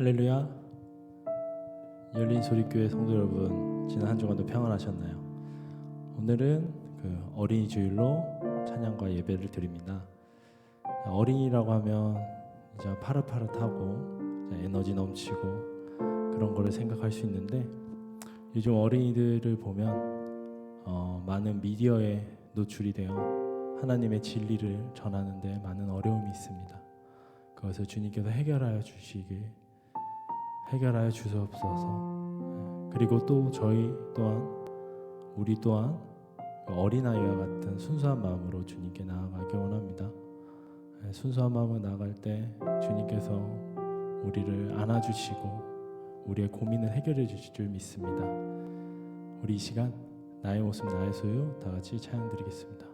할렐루야. 열린소리교회 성도 여러분, 지난 한 주간도 평안하셨나요? 오늘은 어린이 주일로 찬양과 예배를 드립니다. 어린이라고 하면 이제 파릇파릇하고 이제 에너지 넘치고 그런 거를 생각할 수 있는데, 요즘 어린이들을 보면 많은 미디어에 노출이 되어 하나님의 진리를 전하는데 많은 어려움이 있습니다. 그것을 주님께서 해결하여 주시옵소서. 그리고 또 저희 또한, 우리 또한 어린아이와 같은 순수한 마음으로 주님께 나아가기 원합니다. 순수한 마음으로 나아갈 때 주님께서 우리를 안아주시고 우리의 고민을 해결해 주실 줄 믿습니다. 우리 이 시간 나의 모습 나의 소유 다 같이 찬양 드리겠습니다.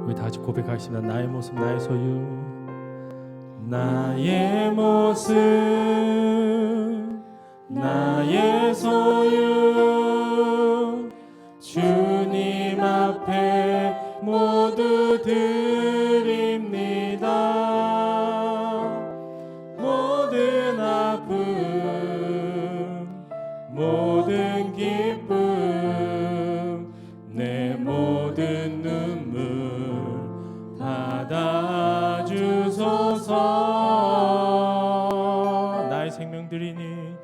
우리 다 같이 고백하겠습니다. 나의 모습 나의 소유, 나의 모습 나의 소유, 주님 앞에 모두 드립니다. 모든 아픔 모든 기쁨 내 모든 눈물 받아주소서. 나의 생명 드리니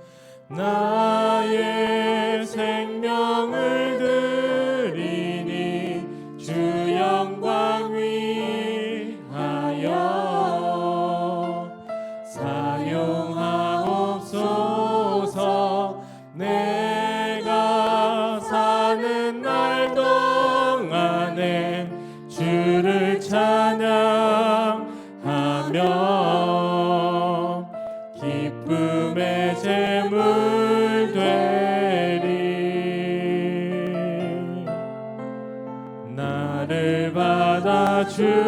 나의 생명을 드리니 주 영광 위하여 사용하옵소서. 내가 사는 날 동안에 주를 찬양하며 기쁨의 제물 되리. 나를 받아주소서.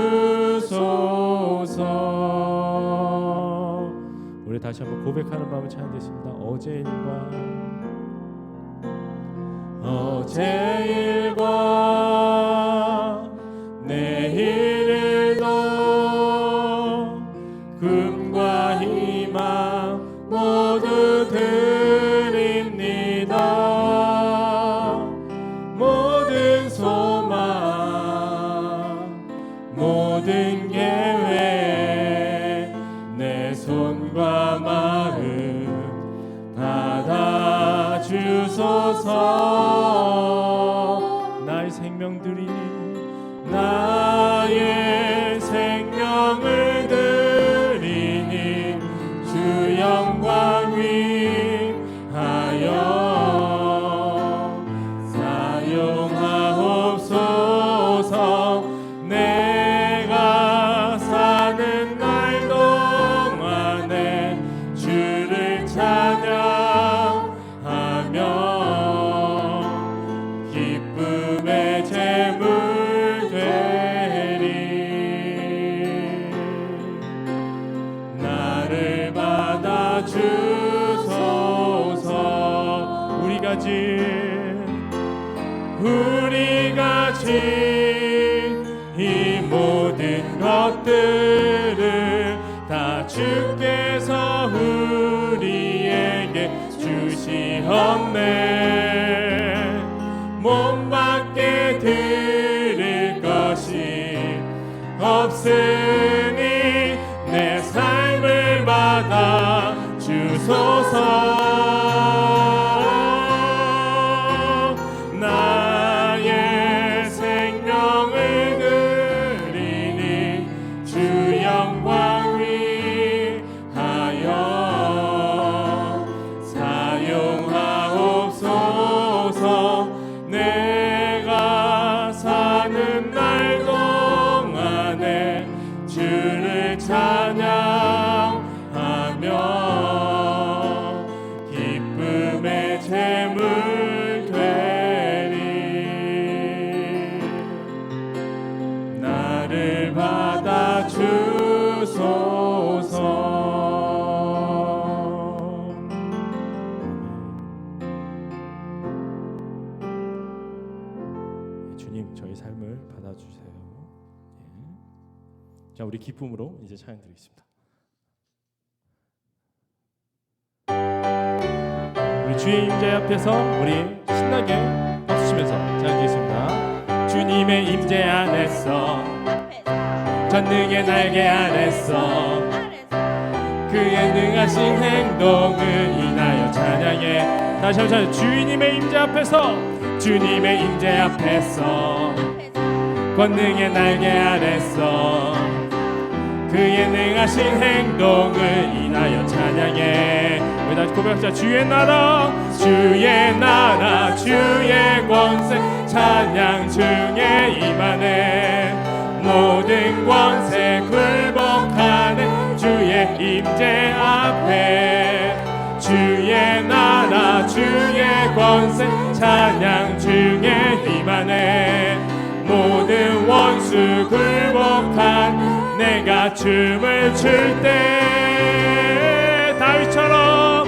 우리 다시 한번 고백하는 마음을 찬양했습니다. 어제 일과 내일 일도 꿈과 희망 모두 드립니다. 모든 소망 모든 계획 내 손과 마음 받아주소서. 나의 생명 드리니 나의 생명을 드리니 주 영광 위하여 사용하옵소서. 내가 사는 날 동안에 주를 찬양하며 기쁨의 제물 되리. 나를 받아주소서. 우리가 진 이 모든 것들을 다 주께서 우리에게 주시옵네. 몸밖에 드릴 것이 없으니 내 삶을 받아 주소서. 나의 생명을 드리니 주 영광 위하여 사용하옵소서. 내가 사는 날 동안에 주를 찬양하며 기쁨 기쁨을 받아주세요. 예. 자, 우리 기쁨으로 이제 찬양 드리겠습니다. 우리 주의 임재 앞에서 우리 신나게 박수 치면서 찬양 드리겠습니다. 주님의 임재 안에서 전능의 날개 아래서 그의 능하신 행동을 인하여 찬양해. 다시 한번 주님의 임재 앞에서, 주님의 임재 앞에서 권능의 날개 아래서 그의 능하신 행동을 인하여 찬양해. 우리 다시 고백하자. 주의 나라 주의 나라 주의 권세 찬양 중에 임하네. 모든 권세 굴복하는 주의 임재 앞에 주의 나라 주의 권세 찬양 중에 임하네. 모든 원수 굴복한 내가 춤을 출 때 다윗처럼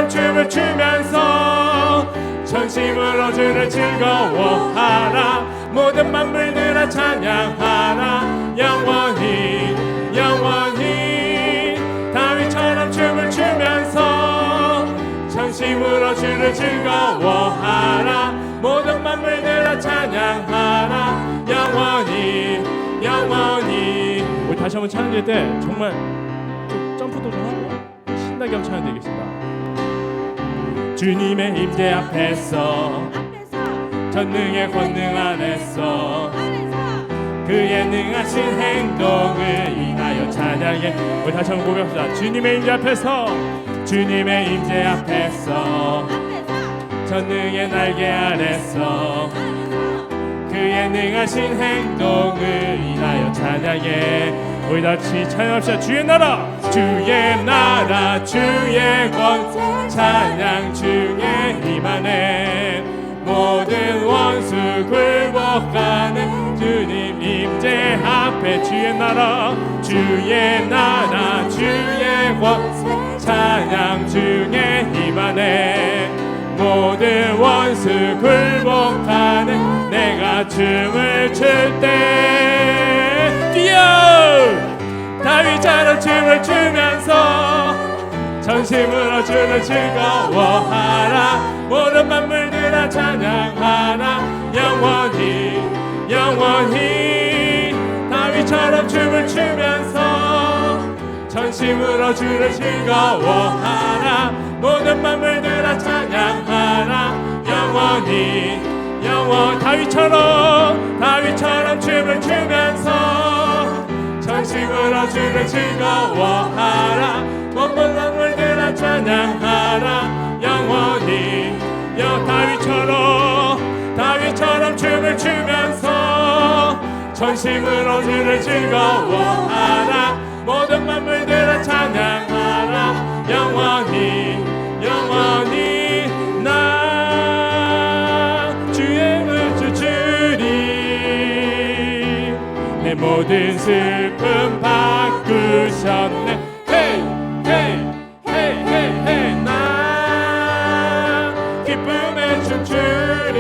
춤을 추면서 전심으로 주를 즐거워하라. 모든 만물들아 찬양하라. 영원히 영원히 다윗처럼 춤을 추면서 전심으로 주를 즐거워하라. 모든 만물들아 찬양하라. 영원히 영원히. 우리 다시 한번 찬양할 때 정말 좀 점프도 좀 하고 신나게 한번 찬양드리겠습니다. 주님의 임재 앞에서 전능의 권능 안에서 그의 능하신 행동을 인하여 찬양해. 우리 다시 한번 고백합시다. 주님의 임재 앞에서 주님의 임재 앞에서 전능의 날개 아래서 그의 능하신 행동을 인하여 찬양해. 우리 다시 찬양합시다. 주의 나라 주의 나라 주의 권세 찬양 중에 임하네. 모든 원수 굴복하는 주님 임재 앞에 주의 나라 주의 권세 찬양 중에 임하네. 모든 원수 굴복하는 내가 춤을 출 때 뛰어 다윗처럼 춤을 추면서 전심으로 주를 즐거워하라. 모든 만물들아 찬양하라. 영원히 영원히 다윗처럼 춤을 추면서 전심으로 주를 즐거워하라. 모든 만물들아 찬양하라. 영원히 영원 다윗처럼 춤을 추면서 전심으로 주를 즐거워하라. 모든 만물들아 찬양하라. 영원히 다윗처럼 춤을 추면서 전심으로 주를 즐거워하라. 모든 만물들아 찬양하라. 영원히 영원히 나 주의 은주 주리 내 모든 슬픔 바꾸셨네. 헤이 헤이 헤이 헤이 헤이 나 기쁨에 춤추리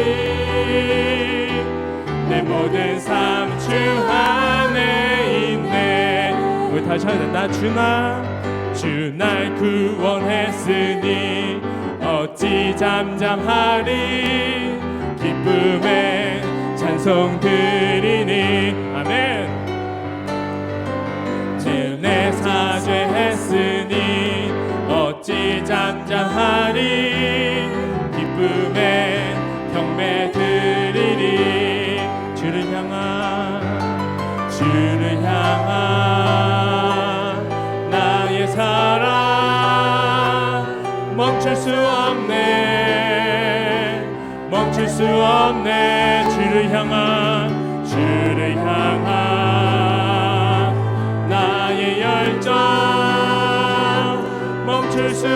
내 모든 삶 주 안에 있네. 우리 다시 한번 나 주 날 구원했으니 어찌 잠잠하리. 기쁨에 찬송 드리니 아멘. 내 사죄했으니 어찌 잠잠하리. 기쁨에 경배 드리리. 주를 향한 나의 사랑 멈출 수 없네. 주를 향한 나의 열정 멈출 수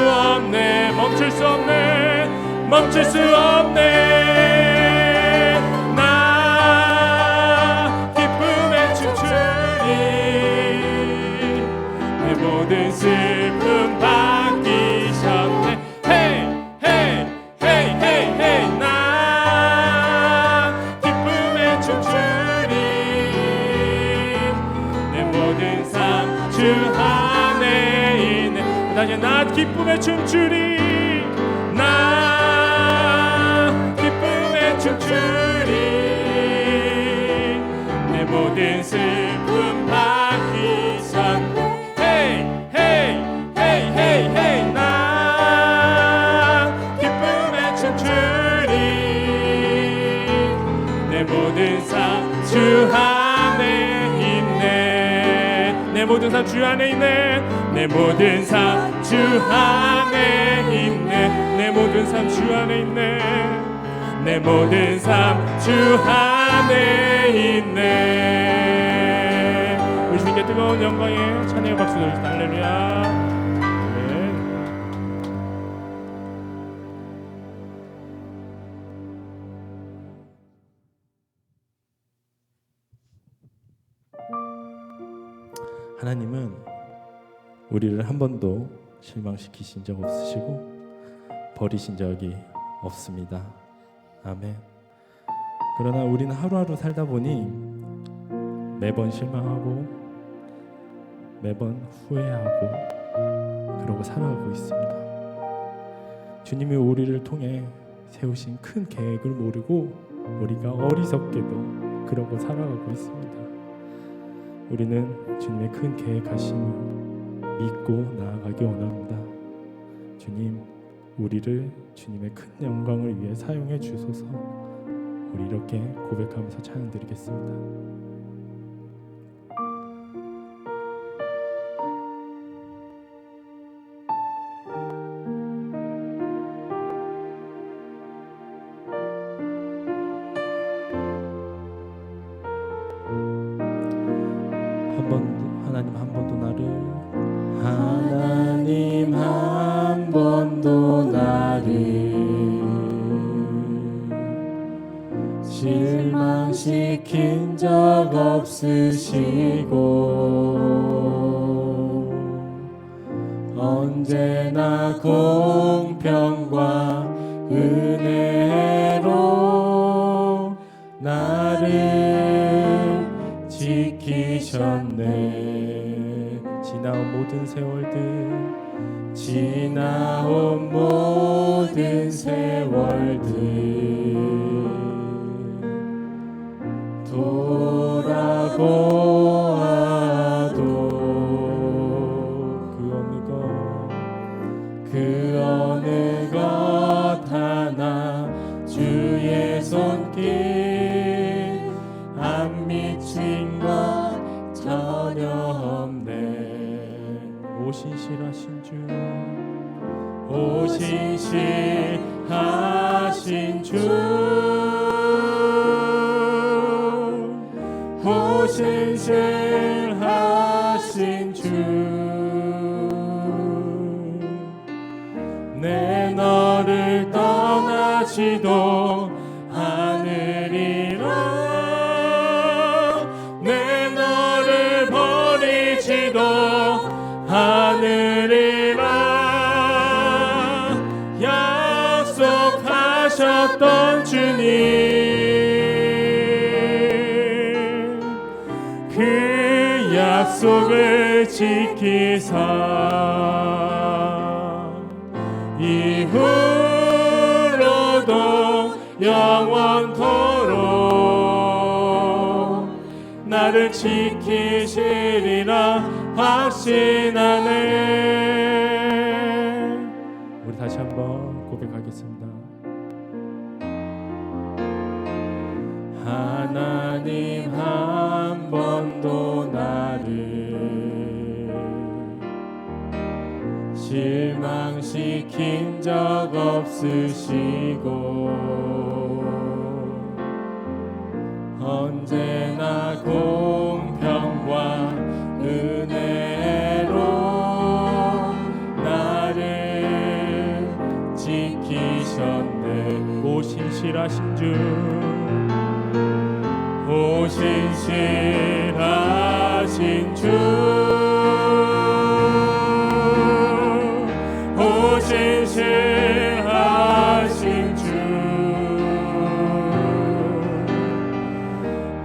없네. 나 기쁨에 춤추리 내 모든 슬픔 바뀌셨네. 헤이 헤이 헤이 헤이 헤이 나 기쁨에 춤추리 다시 나 기쁨에 춤추리 나 기쁨에 춤추리 내 모든 슬픔 받기 전 헤이 헤이 헤이 헤이 헤이 나 기쁨에 춤추리 내 모든 삶 주 안에 있네 내 모든 삶 주 안에 있네 내 모든 삶 주 안에 있네 내 모든 삶 주 안에 있네 내 모든 삶 주 안에 있네 우리 주님께 뜨거운 영광에 찬양의 박수 돌리시다 할렐루야 하나님은 우리를 한 번도 실망시키신 적 없으시고 버리신 적이 없습니다. 아멘. 그러나 우리는 하루하루 살다 보니 매번 실망하고 매번 후회하고 그러고 살아가고 있습니다. 주님이 우리를 통해 세우신 큰 계획을 모르고 우리가 어리석게도 그러고 살아가고 있습니다. 우리는 주님의 큰 계획하심을 믿고 나아가기 원합니다. 주님, 우리를 주님의 큰 영광을 위해 사용해 주소서. 우리 이렇게 고백하면서 찬양 드리겠습니다. 하나님 한 번도 나를 하나님 한 번도 나를 실망시킨 적 없으시고 언제나 공평과 은혜로 나를 지키셨네. 지나온 모든 세월들 지나온 모든 세월들 돌아보아도 그 어느 것 하나 주의 손길 안 미친 것 전혀 없네. 오 신실하신 주, 오 신실하신 주, 오 신실하신 주, 내 너를 떠나지도 않으리라. 내 너를 버리지도 않으리라. 약속하셨던 주님, 그 약속을 지키사 이후로도 영원토록 나를 지키시리라 확신하네. 우리 다시 한번 고백하겠습니다. 하나님 한 번도 나를 실망시킨 적 없으시고 언제나 공평과 은혜로 나를 지키셨네. 오 신실하신 주, 오 신실하신 주, 오 신실하신 주,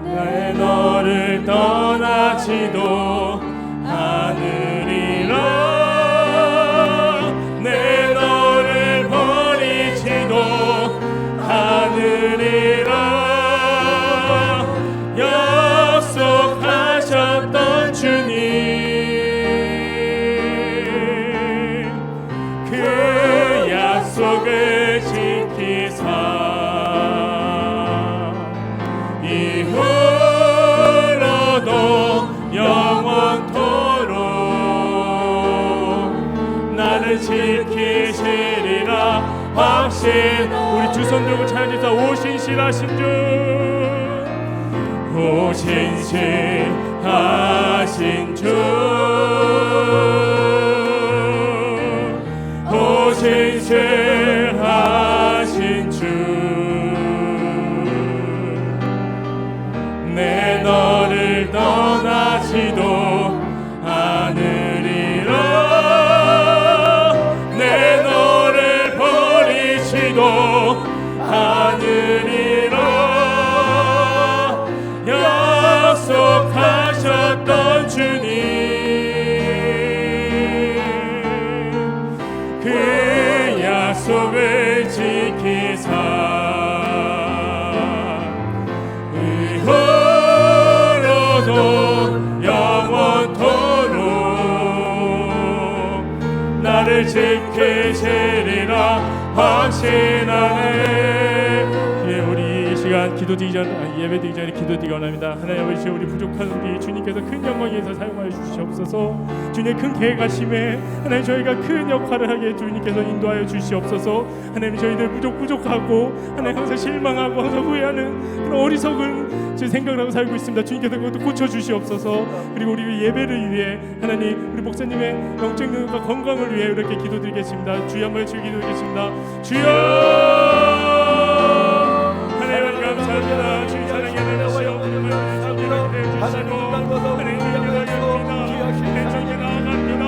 내 너를 떠나지도 않으리라. 그 약속을 지키사 이후로도 영원토록 나를 지키시리라 확신. 우리 두 손 들고 찬양합시다. 오신실하신 주, 오신실하신 주, 오신실하신 주, 내 너를 떠나지도 않으리라, 내 너를 버리지도 않으리라 약속하셨던 주님, 그 약속을 지키사 의호로도 영원토록 나를 지키시리라 확신하네. 우리 이 시간 기도드리기 전, 예배드리기 전에 기도드리기 원합니다. 하나님 아버지, 우리 부족한 우리 주님께서 큰 영광에서 사용하여 주시옵소서. 주님의 큰 계획하심에 하나님 저희가 큰 역할을 하게 주님께서 인도하여 주시옵소서. 하나님 저희들 부족하고 하나님 항상 실망하고 항상 후회하는 그런 어리석은 생각을 하고 살고 있습니다. 주님께서 그것도 고쳐주시옵소서. 그리고 우리 예배를 위해 하나님 우리 목사님의 영적 능력과 건강을 위해 이렇게 기도드리겠습니다. 주여 한번 주여 기도드리겠습니다. 주여 하나님 감사합니다. 주님 사랑해 주시옵소서. 하나님 날마다 우리 향하십니다. 내 정에 나아갑니다.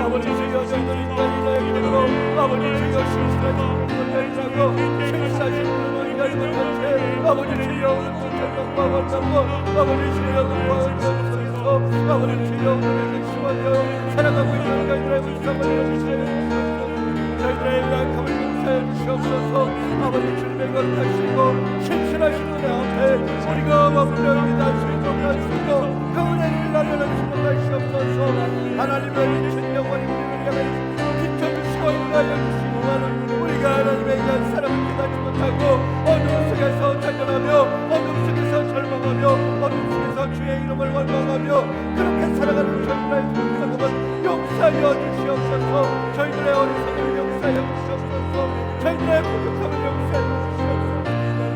아버지 주여 저희들이 이날의 기도로 아버지 주여 신실하신 분을 열자고 신실하신 분을 열자고 아버지 주여 영광과 원망과 아버지 주여 영광과 원망과 아버지 주여 우리를 시원하여 사랑하고 있는 저희들의 불쌍을 여주시옵소서. 저희들의 약함을 용서해 주시옵소서. 아버지 주님의 거룩하시고 신실하신 분의 앞에 우리가 완벽히 단순히 정리하시고 그 은혜를 나려는 주옵소서. 하나님의 이신 영원히 우리를 향해 비춰주시고 인도하여 주시고만은 우리가 하나님의 이한 사랑을 깨닫지 못하고 어둠 속에서 찬양하며 어둠 속에서 절망하며 어둠 속에서 주의 이름을 원망하며 그렇게 살아가는 저희들의 불쌍함을 용서하여 주시옵소서. 저희들의 어리석음을 용서하여 주시옵소서. 저희들의 부족함을 용서하여 주시옵소서.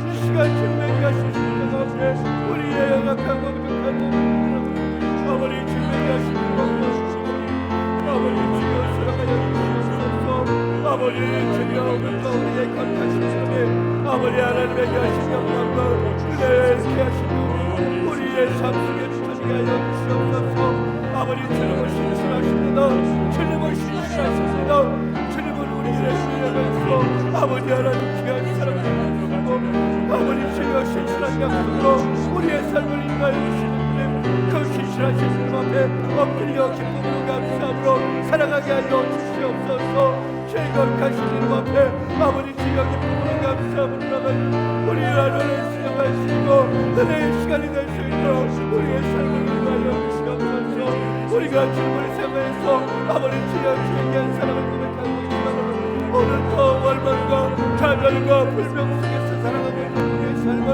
이 시간 주님의 귀하신 십자가 앞에 우리의 연약하고 부족한 아버지 주님의 귀하신 영광과 아버지 주여 사랑하여 주시옵소서. 아버지 주여 오늘도 우리의 거룩하신 주님 아버지 하나님의 귀하신 영광과 은혜의 귀하신 우리의 삶 속에 비춰지게 하여 주시옵소서. 아버지 주님은 신실하십니다. 주님은 신실하십니다. 주님은 우리의 신뢰하면서 아버지 하나님 귀한 사랑을 주시고 아버지 주여 신실한 약속으로 우리의 삶을 인도하여 주시는 그 신실하신 주님 앞에 엎드려 기쁨으로 감사함으로 살아가게 하여 주시옵소서. 주의 거룩하신 이름 앞에 아버지 주여 기쁨으로 감사함으로 나가는 우리의 하늘을 수용하시고 은혜의 시간이 될 수 있도록 우리의 삶을 인도하여 주시옵소서. 우리가 주님을 생각해서 아버지 주여 주의 귀한 사랑을 고백하고 있지만 오늘도 월망과 좌절과 불명 속에서 살아가고 있는 우리의 삶을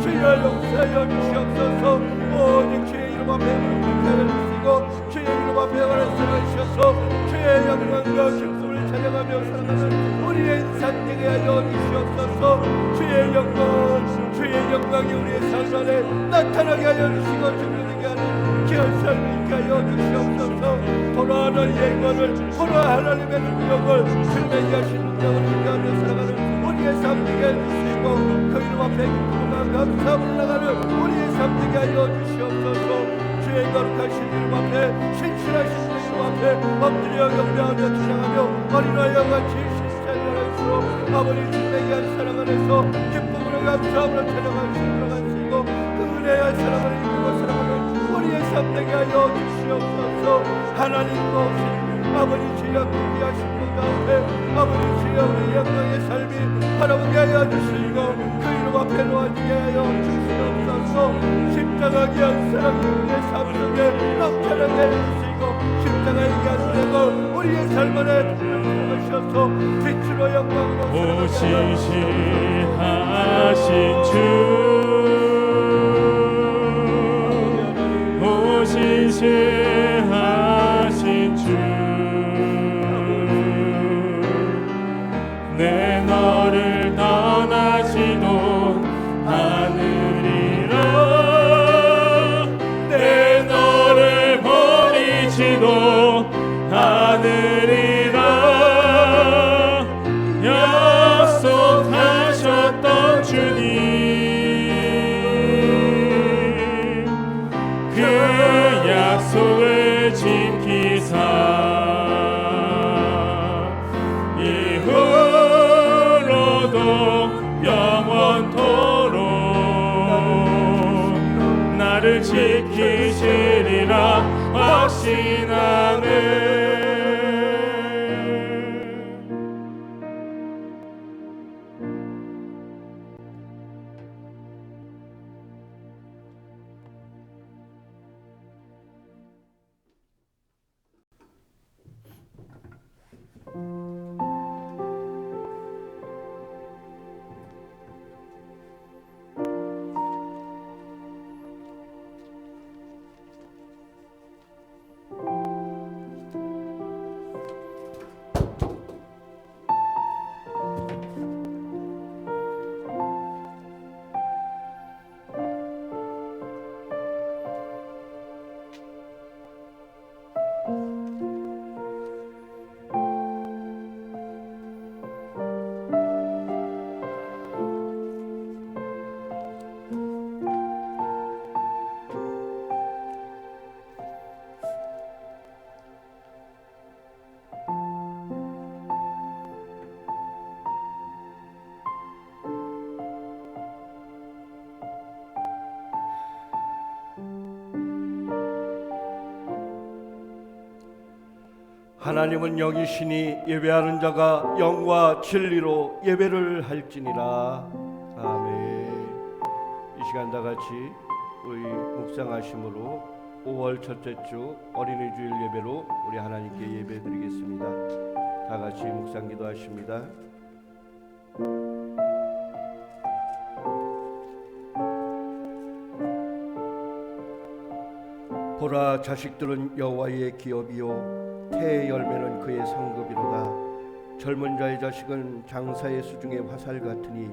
주여 용서하여 주시옵소서. 오직 주의 이름 앞에 물들게 주시고 주의 이름 앞에 원하시는 주셔서 주의 영광과 기쁨을 찬양하며 살아가는 우리의 인생 되게 하여 주시옵소서. 주의 영광이 우리의 삶 안에 나타나게 하여 주시고 증명되게 하는 귀한 삶을 있게 하여 주시옵소서. 보라 하나님의 영광을 보라 하나님의 능력을 주님의 귀하신 능력을 인도하며 살아가는 우리의 삶 되게 하여 주시고 그 이름 앞에 기쁨과 감사함을 나가는 우리의 삶 되게 하여 주시옵소서. 주의 거룩하신 이름 앞에 신실하신 이름 앞에 엎드려 경배하며 찬양하며 어린아이와 같이 신실하시고 아버지 주님의 귀한 사랑 안에서 기쁨으로 감사함으로 찬양하시고 그 은혜의 사랑을 이루고 살아가는 우리의 삶 되게 하여 주시옵소서. 하나님 모신 아버지 주여 귀하신 분 가운데 아버지 주여 우리 영광의 삶이 바라보게 하여 주시고 그 이름 앞에 놓아지게 하여 주시옵소서. 십자가 귀한 사랑이 우리의 삶 속에 넘쳐나게 해주시고 하시고 십자가의 위안을 우리의 삶 안에 주셔서 빛으로 영광으로 오시시하신 주 오시시하신 주 내 너를 떠나지도 않으리라 내 너를 버리지도 않으리라 약속하셨던 주님 그 약속을 지키사 이후로도 영원토록 나를 지키시리라 확신하네. 하나님은 영이시니 예배하는 자가 영과 진리로 예배를 할지니라. 아멘. 이 시간 다 같이 우리 묵상하심으로 5월 첫째 주 어린이 주일 예배로 우리 하나님께 예배드리겠습니다. 다 같이 묵상 기도하십니다. 보라, 자식들은 여호와의 기업이요 태의 열매는 그의 상급이로다. 젊은 자의 자식은 장사의 수중의 화살 같으니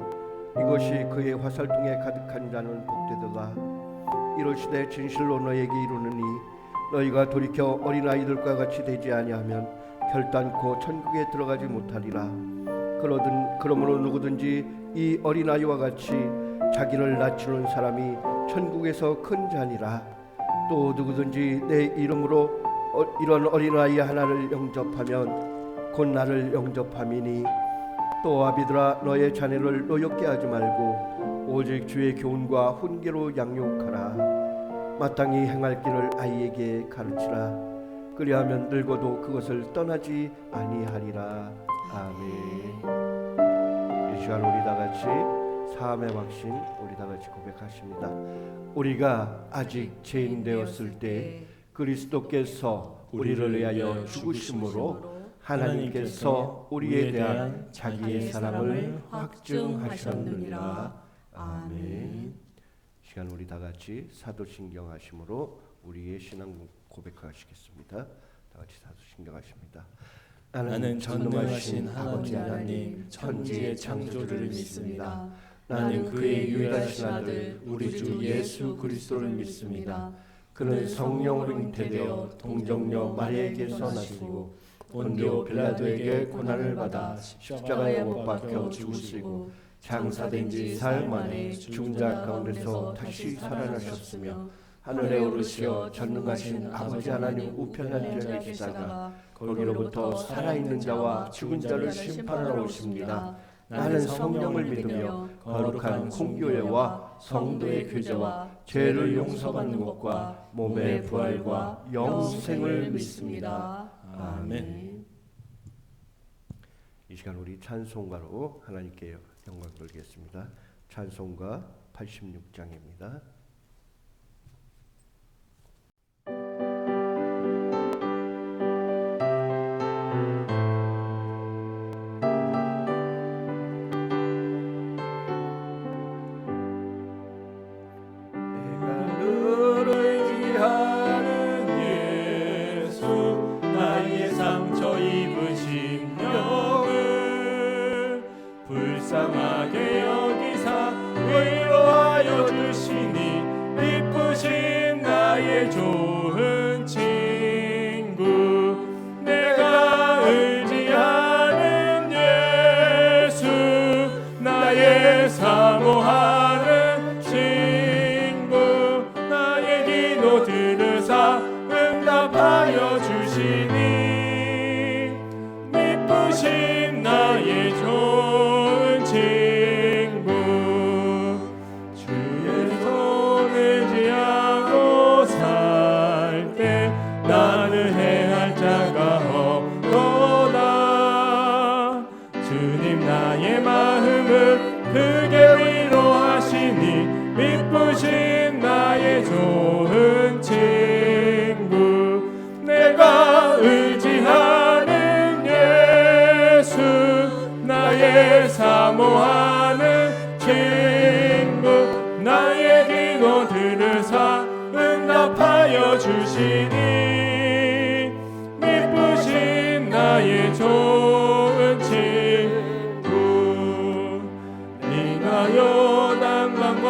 이것이 그의 화살통에 가득한 자는 복되도다. 이르시되 진실로 너에게 이르노니 너희가 돌이켜 어린아이들과 같이 되지 아니하면 결단코 천국에 들어가지 못하리라. 그러므로 누구든지 이 어린아이와 같이 자기를 낮추는 사람이 천국에서 큰 자니라. 또 누구든지 내 이름으로 이런 어린아이 하나를 영접하면 곧 나를 영접함이니 또 아비들아 너의 자녀를 노엽게 하지 말고 오직 주의 교훈과 훈계로 양육하라. 마땅히 행할 길을 아이에게 가르치라. 그리하면 늙어도 그것을 떠나지 아니하리라. 아멘. 이 시간 우리 다 같이 사함의 확신 우리 다 같이 고백하십니다. 우리가 아직 죄인 되었을 때 그리스도께서 우리를 위하여 죽으심으로 하나님께서 우리에 대한 자기의 사랑을 확증하셨느니라. 아멘. 시간 우리 다 같이 사도신경 하심으로 우리의 신앙 고백하시겠습니다. 다 같이 사도신경 하십니다. 나는 전능하신 아버지 하나님 천지의 창조주를 믿습니다. 나는 그의 유일하신 아들 우리 주 예수 그리스도를 믿습니다. 그는 성령으로 잉태되어 동정녀 마리아에게서 나시고 본디오 빌라도에게 고난을 받아 십자가에 못 박혀 죽으시고 장사된 지 사흘 만에 죽은 자 가운데서 다시 살아나셨으며 하늘에 오르시어 전능하신 아버지 하나님 우편에 앉아 계시다가 거기로부터 살아있는 자와 죽은 자를 심판하러 오십니다. 나는 성령을 믿으며 거룩한 공교회와 성도의 교제와 죄를 용서받는 것과 몸의 부활과 영생을 믿습니다. 아멘. 이 시간 우리 찬송가로 하나님께 영광 돌리겠습니다. 찬송가 86장입니다. 당당하게 여기사 위로하여 주시니 이쁘신 나의 좋은 친구 내가 의지하는 예수 나의 사모하는 친구 나의 기도 들으사 응답하여 주시니 이쁘신 나의 좋은 친구 주의 손을 지하고 살 때 나는 해할 자가 없도다 주님 나의 마음을 크게 위로하시니 이쁘신 나의 좋은 친구 내가 의지하는 예수 나의 사모하는 친구 나의 기도 들으사 응답하여 주시니 이쁘신 나의 좋은 친구 네가 요단강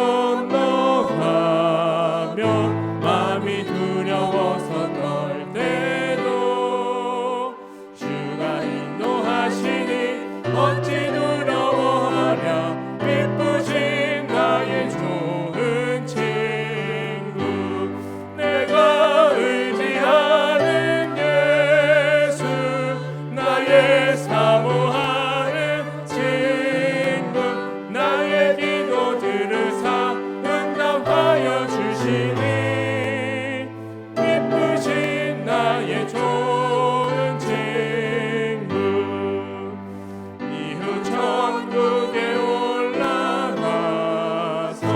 건너가며 마음이 두려워서 떨 때도 주가 인도하시니 어찌 두려워하랴 이쁘신 나의 좋은 친구 내가 의지하는 예수 나의 사모하는 친구 나의 기도 들으사 응답하여 주시니 이쁘신 나의 좋은 친구 이후 천국에 올라가서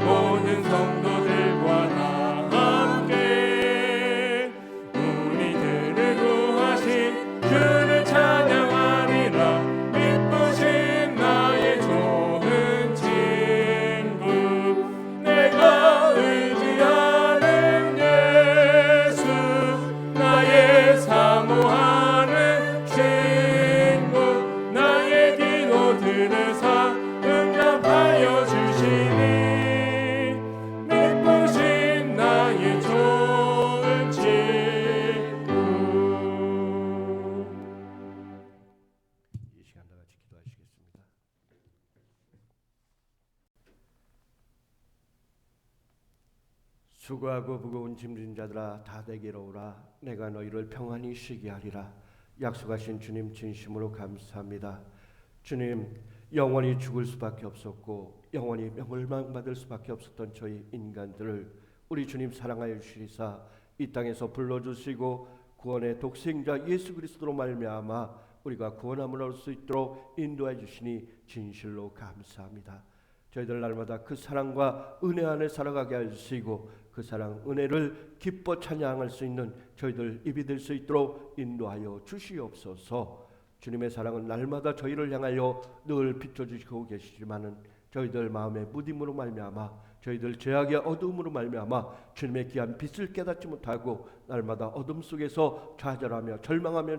모든 성도들과 다 함께 우리들을 구하신 주를 찬양하리라 이쁘신 나의 좋은 친구 내가 의지하는 예수 나의 사모하는 친구 나의 기도 들으사 응답하여 주시니 이쁘신 나의 좋은 친구 이 시간 다 같이 기도하시겠습니다. 수고하고 무거운 짐진 자들아 다 내게로 오라 내가 너희를 평안히 쉬게 하리라. 약속하신 주님 진심으로 감사합니다. 주님 영원히 죽을 수밖에 없었고 영원히 멸망받을 수밖에 없었던 저희 인간들을 우리 주님 사랑하여 주시리사 이 땅에서 불러주시고 구원의 독생자 예수 그리스도로 말미암아 우리가 구원함을 얻을 수 있도록 인도해 주시니 진실로 감사합니다. 저희들 날마다 그 사랑과 은혜 안에 살아가게 하시고 그 사랑 은혜를 기뻐 찬양할 수 있는 저희들 입이 될 수 있도록 인도하여 주시옵소서. 주님의 사랑은 날마다 저희를 향하여 늘 비춰주시고 계시지만은 저희들 마음의 무딤으로 말미암아 저희들 죄악의 어두움으로 말미암아 주님의 귀한 빛을 깨닫지 못하고 날마다 어둠 속에서 좌절하며 절망하며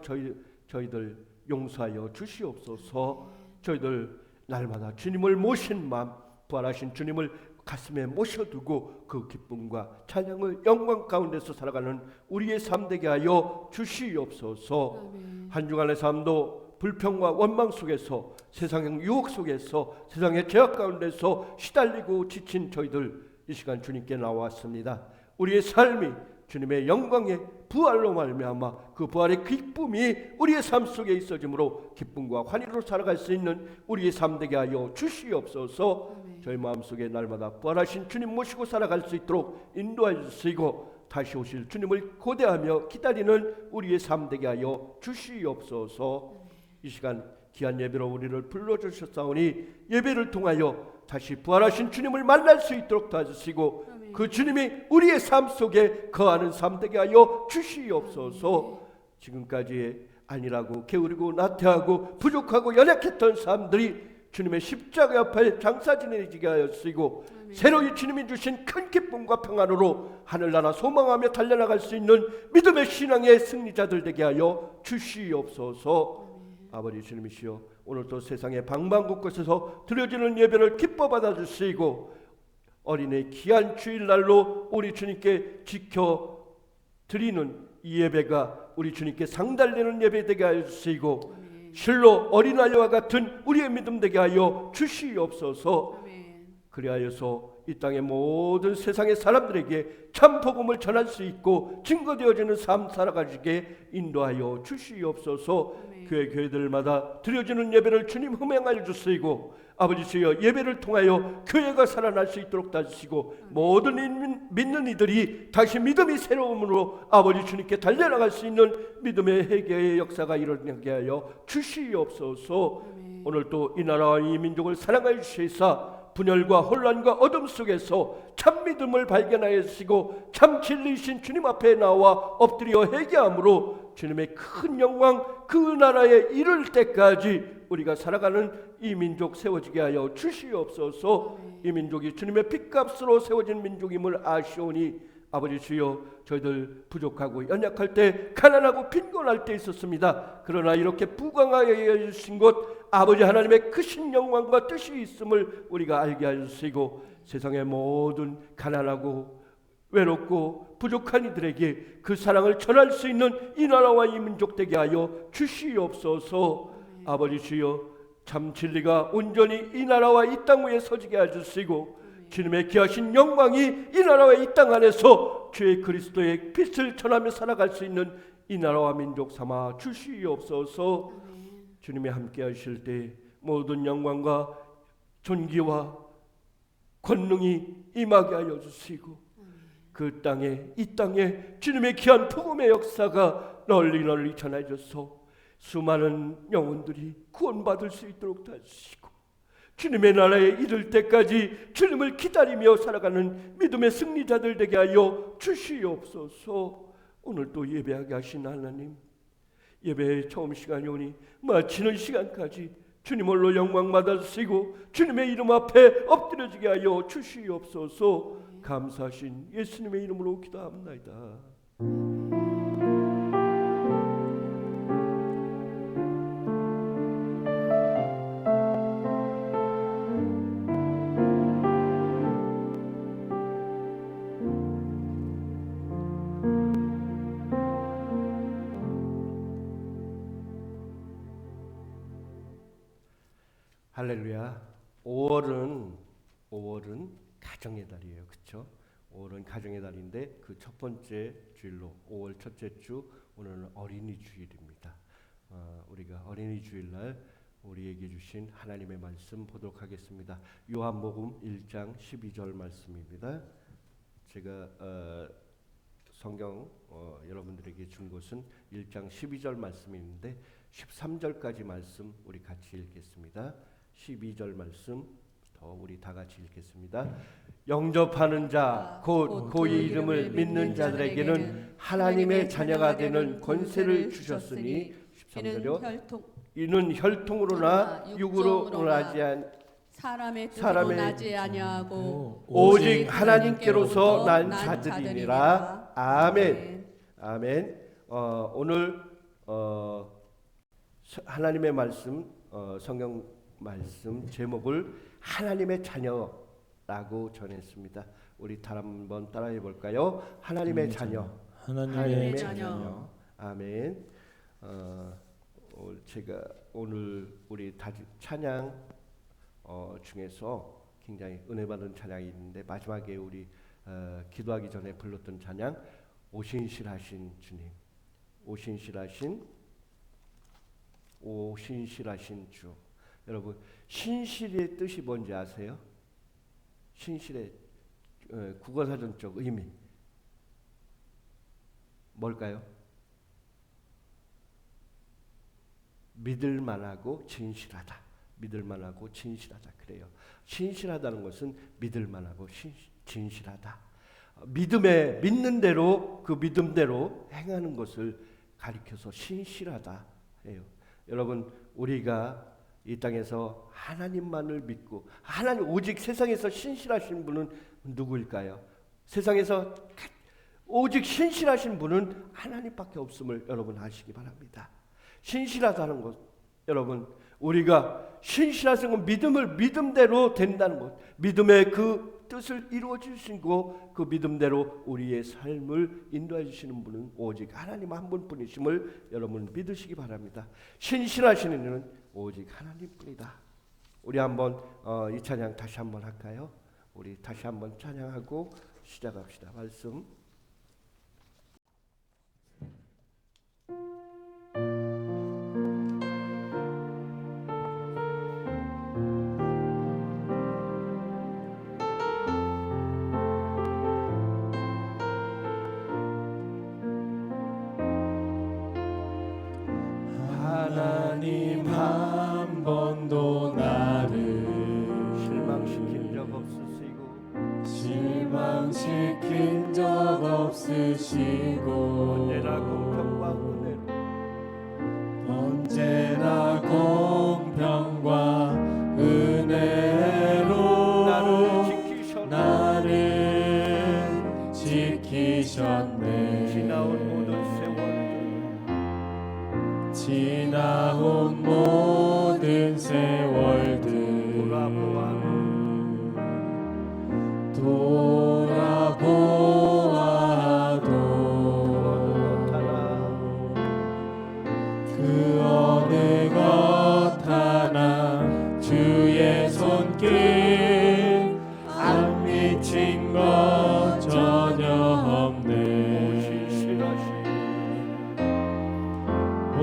저희들 용서하여 주시옵소서. 저희들 날마다 주님을 모신 마음 부활하신 주님을 가슴에 모셔두고 그 기쁨과 찬양의 영광 가운데서 살아가는 우리의 삶 되게 하여 주시옵소서. 한 주간의 삶도 불평과 원망 속에서 세상의 유혹 속에서 세상의 죄악 가운데서 시달리고 지친 저희들 이 시간 주님께 나왔습니다. 우리의 삶이 주님의 영광의 부활로 말미암아 그 부활의 기쁨이 우리의 삶 속에 있어지므로 기쁨과 환희로 살아갈 수 있는 우리의 삶 되게 하여 주시옵소서. 저희 마음속에 날마다 부활하신 주님 모시고 살아갈 수 있도록 인도해 주시고 다시 오실 주님을 고대하며 기다리는 우리의 삶 되게 하여 주시옵소서. 이 시간 귀한 예배로 우리를 불러주셨사오니 예배를 통하여 다시 부활하신 주님을 만날 수 있도록 도와주시고 그 주님이 우리의 삶 속에 거하는 삶 되게 하여 주시옵소서. 지금까지 아니라고 게으르고 나태하고 부족하고 연약했던 사람들이 주님의 십자가 앞에 장사 지내지게 하였으고 새로이 주님이 주신 큰 기쁨과 평안으로 하늘나라 소망하며 달려나갈 수 있는 믿음의 신앙의 승리자들 되게 하여 주시옵소서. 아버지 주님이시여, 오늘도 세상의 방방곳곳에서 드려지는 예배를 기뻐 받아주시고 어린의 귀한 주일날로 우리 주님께 지켜 드리는 이 예배가 우리 주님께 상달되는 예배 되게 하여 주시고 실로 어린아이와 같은 우리의 믿음 되게 하여 주시옵소서. 그리하여서 이 땅의 모든 세상의 사람들에게 참 복음을 전할 수 있고 증거되어지는 삶 살아가지게 인도하여 주시옵소서. 교회들마다 드려지는 예배를 주님 흠행하여 주시고 아버지 주여 예배를 통하여 교회가 살아날 수 있도록 도와주시고 모든 믿는 이들이 다시 믿음이 새로움으로 아버지 주님께 달려나갈 수 있는 믿음의 회개의 역사가 일어나게 하여 주시옵소서. 오늘도 이 나라와 이 민족을 사랑하여 주시사 분열과 혼란과 어둠 속에서 참 믿음을 발견하여 주시고 참 진리이신 주님 앞에 나와 엎드려 회개함으로 주님의 큰 영광 그 나라에 이를 때까지 우리가 살아가는 이 민족 세워지게 하여 주시옵소서. 이 민족이 주님의 핏값으로 세워진 민족임을 아시오니 아버지 주여 저희들 부족하고 연약할 때 가난하고 빈곤할 때 있었습니다. 그러나 이렇게 부강하게 해주신 것 아버지 하나님의 크신 영광과 뜻이 있음을 우리가 알게 하시고 세상의 모든 가난하고 외롭고 부족한 이들에게 그 사랑을 전할 수 있는 이 나라와 이 민족 되게 하여 주시옵소서. 아버지 주여 참 진리가 온전히 이 나라와 이 땅 위에 서지게 해주시고 주님의 귀하신 영광이 이 나라와 이 땅 안에서 주의 그리스도의 빛을 전하며 살아갈 수 있는 이 나라와 민족 삼아 주시옵소서. 주님이 함께 하실 때 모든 영광과 존귀와 권능이 임하게 하여 주시고 그 땅에 이 땅에 주님의 귀한 복음의 역사가 널리 전해져서 수많은 영혼들이 구원받을 수 있도록 도와주시고 주님의 나라에 이를 때까지 주님을 기다리며 살아가는 믿음의 승리자들 되게 하여 주시옵소서. 오늘도 예배하게 하신 하나님, 예배의 처음 시간이 오니 마치는 시간까지 주님 홀로 영광 받아주시고 주님의 이름 앞에 엎드려지게 하여 주시옵소서. 감사하신 예수님의 이름으로 기도합니다. 할렐루야. 5월은 가정의 달이에요. 그렇죠? 5월은 가정의 달인데 그 첫 번째 주일로 5월 첫째 주 오늘은 어린이 주일입니다. 우리가 어린이 주일날 우리에게 주신 하나님의 말씀 보도록 하겠습니다. 요한복음 1장 12절 말씀입니다. 제가 성경 여러분들에게 준 것은 1장 12절 말씀이 있는데 13절까지 말씀 우리 같이 읽겠습니다. 12절 말씀 더 우리 다 같이 읽겠습니다. 영접하는 자 곧 그의 이름을 믿는 자들에게는 하나님의 자녀가 되는 권세를 주셨으니 13절요. 이는 혈통으로나 육으로 나지 사람의 사람의 뜻으로 나지 아니하고 오직 하나님께로서 난 자들이니라. 아멘. 아멘. 오늘 하나님의 말씀 성경 말씀 제목을 하나님의 자녀라고 전했습니다. 우리 한번 따라해 볼까요? 하나님의 자녀. 하나님의 자녀. 자녀. 아멘. 제가 오늘 우리 찬양 중에서 굉장히 은혜 받은 찬양이 있는데 마지막에 우리 기도하기 전에 불렀던 찬양 오신실하신 주님, 오신실하신 주. 여러분 신실의 뜻이 뭔지 아세요? 신실의 국어사전적 의미 뭘까요? 믿을만하고 진실하다. 믿을만하고 진실하다 그래요. 신실하다는 것은 믿을만하고 진실하다. 믿는 대로 그 믿음대로 행하는 것을 가리켜서 신실하다 해요. 여러분 우리가 이 땅에서 하나님만을 믿고 오직 세상에서 신실하신 분은 누구일까요? 세상에서 오직 신실하신 분은 하나님밖에 없음을 여러분 아시기 바랍니다. 신실하다는 것 여러분, 우리가 신실하신 건 믿음을 믿음대로 된다는 것, 믿음의 그 뜻을 이루어 주시고 그 믿음대로 우리의 삶을 인도해 주시는 분은 오직 하나님 한 분뿐이심을 여러분 믿으시기 바랍니다. 신실하시는 이는 오직 하나님뿐이다. 우리 한번 이 찬양 다시 한번 할까요? 우리 다시 한번 찬양하고 시작합시다. 말씀. 하나님 한 번도 나를 실망시킨 적 없으시고 실망시킨 적 없으시고 언제나 공평과 은혜로 언제나 공평과 은혜로 나를 지키셨네. 지나온 모든 세월들 돌아보아도 그 어느 것 하나 주의 손길 안 미친 것 전혀 없네.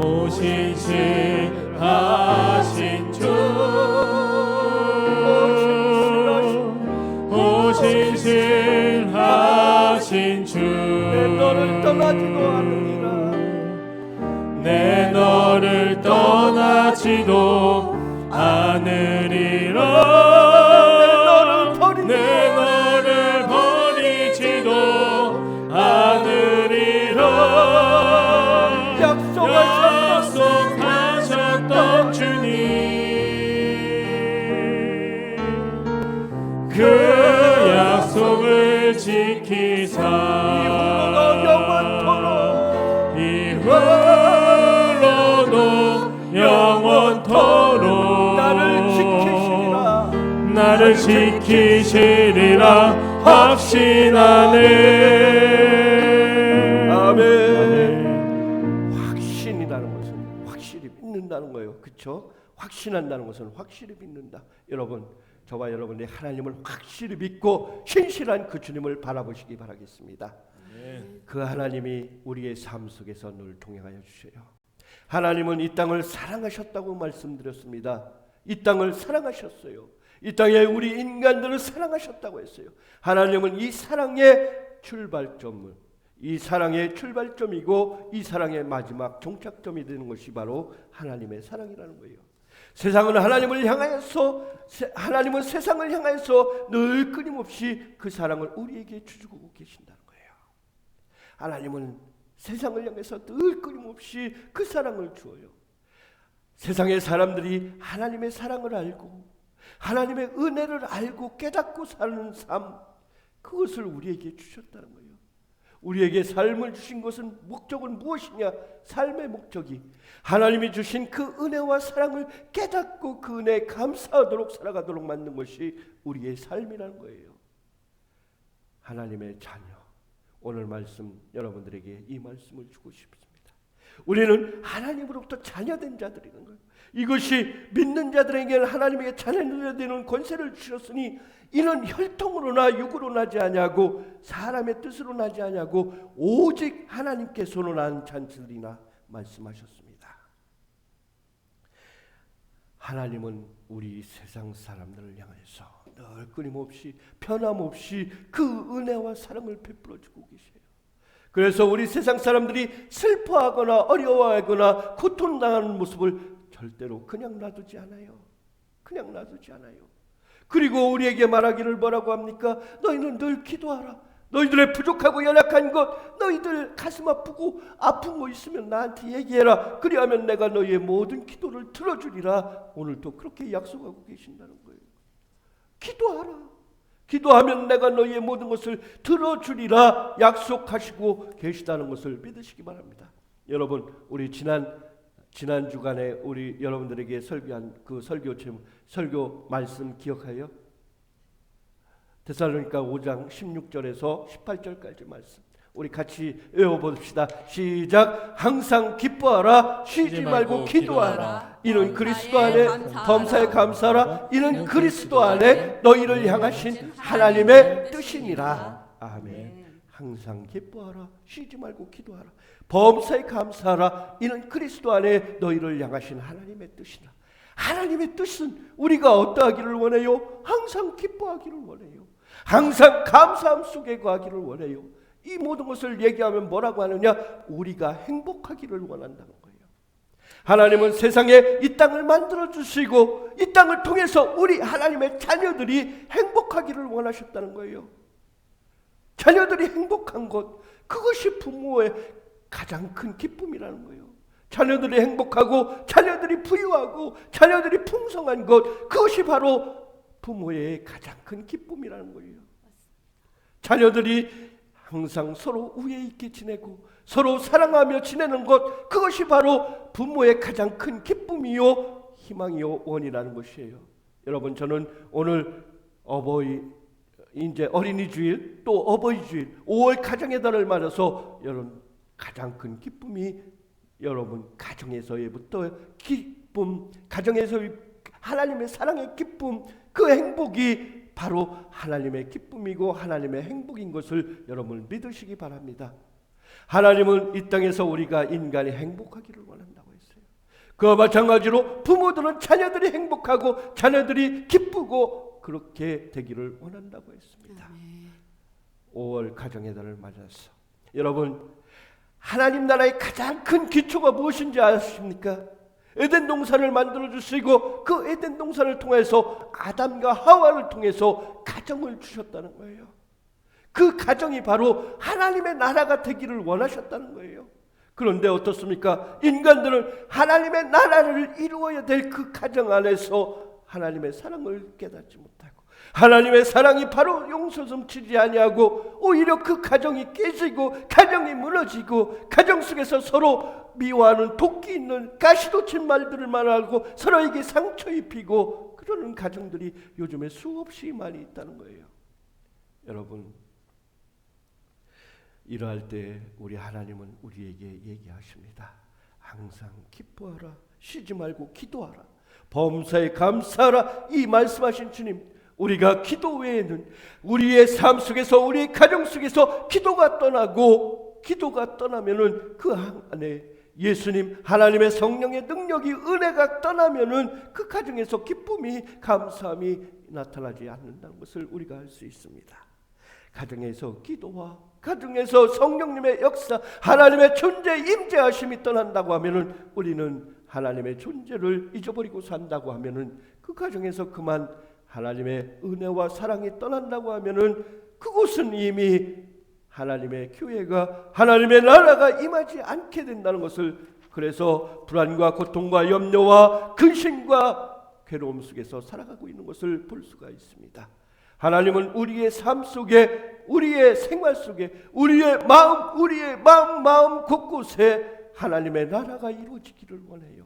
오신실하신 주, 오신실하신 주, 내 너를 떠나지도 않으리라. 내 너를 떠나지도 않으리라. 내 너를 버리지도 않으리라. 약속하셨던 주님, 그 약속을 지키사 이후로도 영원토록 나를 지키시리라 확신하네. 아멘. 확신이라는 것은 확실히 믿는다는 거예요. 그렇죠? 확신한다는 것은 확실히 믿는다. 여러분, 저와 여러분이 하나님을 확실히 믿고 신실한 그 주님을 바라보시기 바라겠습니다. 그 하나님이 우리의 삶 속에서 늘 동행하여 주세요. 하나님은 이 땅을 사랑하셨다고 말씀드렸습니다. 이 땅을 사랑하셨어요. 이 땅에 우리 인간들을 사랑하셨다고 했어요. 하나님은 이 사랑의 출발점을, 이 사랑의 출발점이고 이 사랑의 마지막 종착점이 되는 것이 바로 하나님의 사랑이라는 거예요. 세상은 하나님을 향하여서, 하나님은 세상을 향하여서 늘 끊임없이 그 사랑을 우리에게 주고 계신다는 거예요. 하나님은 세상을 향해서 늘 끊임없이 그 사랑을 주어요. 세상의 사람들이 하나님의 사랑을 알고 하나님의 은혜를 알고 깨닫고 사는 삶, 그것을 우리에게 주셨다는 거예요. 우리에게 삶을 주신 것은 목적은 무엇이냐? 삶의 목적이 하나님이 주신 그 은혜와 사랑을 깨닫고 그 은혜에 감사하도록 살아가도록 만든 것이 우리의 삶이라는 거예요. 하나님의 자녀, 오늘 말씀 여러분들에게 이 말씀을 주고 싶습니다. 우리는 하나님으로부터 자녀된 자들이라는 거예요. 이것이 믿는 자들에게는 하나님에게 자녀가 되는 권세를 주셨으니 이는 혈통으로나 육으로 나지 아니하고 사람의 뜻으로 나지 아니하고 오직 하나님께서로 난 잔치들이나 말씀하셨습니다. 하나님은 우리 세상 사람들을 향해서 늘 끊임없이 변함없이 그 은혜와 사랑을 베풀어주고 계세요. 그래서 우리 세상 사람들이 슬퍼하거나 어려워하거나 고통당하는 모습을 절대로 그냥 놔두지 않아요. 그냥 놔두지 않아요. 그리고 우리에게 말하기를 뭐라고 합니까? 너희는 늘 기도하라. 너희들의 부족하고 연약한 것, 너희들 가슴 아프고 아픈 거 있으면 나한테 얘기해라. 그리하면 내가 너희의 모든 기도를 들어주리라. 오늘도 그렇게 약속하고 계신다는 거예요. 기도하라. 기도하면 내가 너희의 모든 것을 들어주리라 약속하시고 계시다는 것을 믿으시기 바랍니다. 여러분, 우리 지난 지난 주간에 우리 여러분들에게 설교한 그 설교 말씀 기억하여? 데살로니가 5장 16절에서 18절까지 말씀 우리 같이 외워봅시다. 시작. 항상 기뻐하라. 쉬지 말고 기도하라. 이는 그리스도 안에 범사에 감사하라. 이는 그리스도 안에 너희를 향하신 하나님의 뜻이니라. 아멘. 항상 기뻐하라. 쉬지 말고 기도하라. 범사에 감사하라. 이는 그리스도 안에 너희를 향하신 하나님의 뜻이라. 하나님의 뜻은 우리가 어떠하기를 원해요? 항상 기뻐하기를 원해요. 항상 감사함 속에 거하기를 원해요. 이 모든 것을 얘기하면 뭐라고 하느냐? 우리가 행복하기를 원한다는 거예요. 하나님은 세상에 이 땅을 만들어 주시고 이 땅을 통해서 우리 하나님의 자녀들이 행복하기를 원하셨다는 거예요. 자녀들이 행복한 것, 그것이 부모의 가장 큰 기쁨이라는 거예요. 자녀들이 행복하고 자녀들이 부유하고 자녀들이 풍성한 것, 그것이 바로 부모의 가장 큰 기쁨이라는 거예요. 자녀들이 항상 서로 우애 있게 지내고 서로 사랑하며 지내는 것, 그것이 바로 부모의 가장 큰 기쁨이요 희망이요 원이라는 것이에요. 여러분, 저는 오늘 이제 어린이 주일 또 어버이 주일 5월 가정의 달을 맞아서 여러분 가장 큰 기쁨이 여러분 가정에서부터 기쁨, 가정에서의 하나님의 사랑의 기쁨, 그 행복이 바로 하나님의 기쁨이고 하나님의 행복인 것을 여러분 믿으시기 바랍니다. 하나님은 이 땅에서 우리가 인간이 행복하기를 원한다고 했어요. 그와 마찬가지로 부모들은 자녀들이 행복하고 자녀들이 기쁘고 그렇게 되기를 원한다고 했습니다. 5월 가정의 달을 맞아서 여러분, 하나님 나라의 가장 큰 기초가 무엇인지 아십니까? 에덴 동산을 만들어 주시고 그 에덴 동산을 통해서 아담과 하와를 통해서 가정을 주셨다는 거예요. 그 가정이 바로 하나님의 나라가 되기를 원하셨다는 거예요. 그런데 어떻습니까? 인간들은 하나님의 나라를 이루어야 될 그 가정 안에서 하나님의 사랑을 깨닫지 못하고 하나님의 사랑이 바로 용서 넘치지 아니하고 오히려 그 가정이 깨지고 가정이 무너지고 가정 속에서 서로 미워하는 도끼 있는 가시돋친 말들을 말하고 서로에게 상처 입히고 그러는 가정들이 요즘에 수없이 많이 있다는 거예요. 여러분, 이러할 때 우리 하나님은 우리에게 얘기하십니다. 항상 기뻐하라. 쉬지 말고 기도하라. 범사에 감사하라. 이 말씀하신 주님, 우리가 기도 외에는 우리의 삶 속에서 우리의 가정 속에서 기도가 떠나면은 그 안에 예수님 하나님의 성령의 능력이 은혜가 떠나면은 그 가정에서 기쁨이 감사함이 나타나지 않는다는 것을 우리가 알 수 있습니다. 가정에서 기도와 가정에서 성령님의 역사, 하나님의 존재 임재하심이 떠난다고 하면은 우리는 하나님의 존재를 잊어버리고 산다고 하면은 그 가정에서 그만 하나님의 은혜와 사랑이 떠난다고 하면은 그곳은 이미 하나님의 교회가 하나님의 나라가 임하지 않게 된다는 것을, 그래서 불안과 고통과 염려와 근심과 괴로움 속에서 살아가고 있는 것을 볼 수가 있습니다. 하나님은 우리의 삶 속에, 우리의 생활 속에, 우리의 마음 곳곳에 하나님의 나라가 이루어지기를 원해요.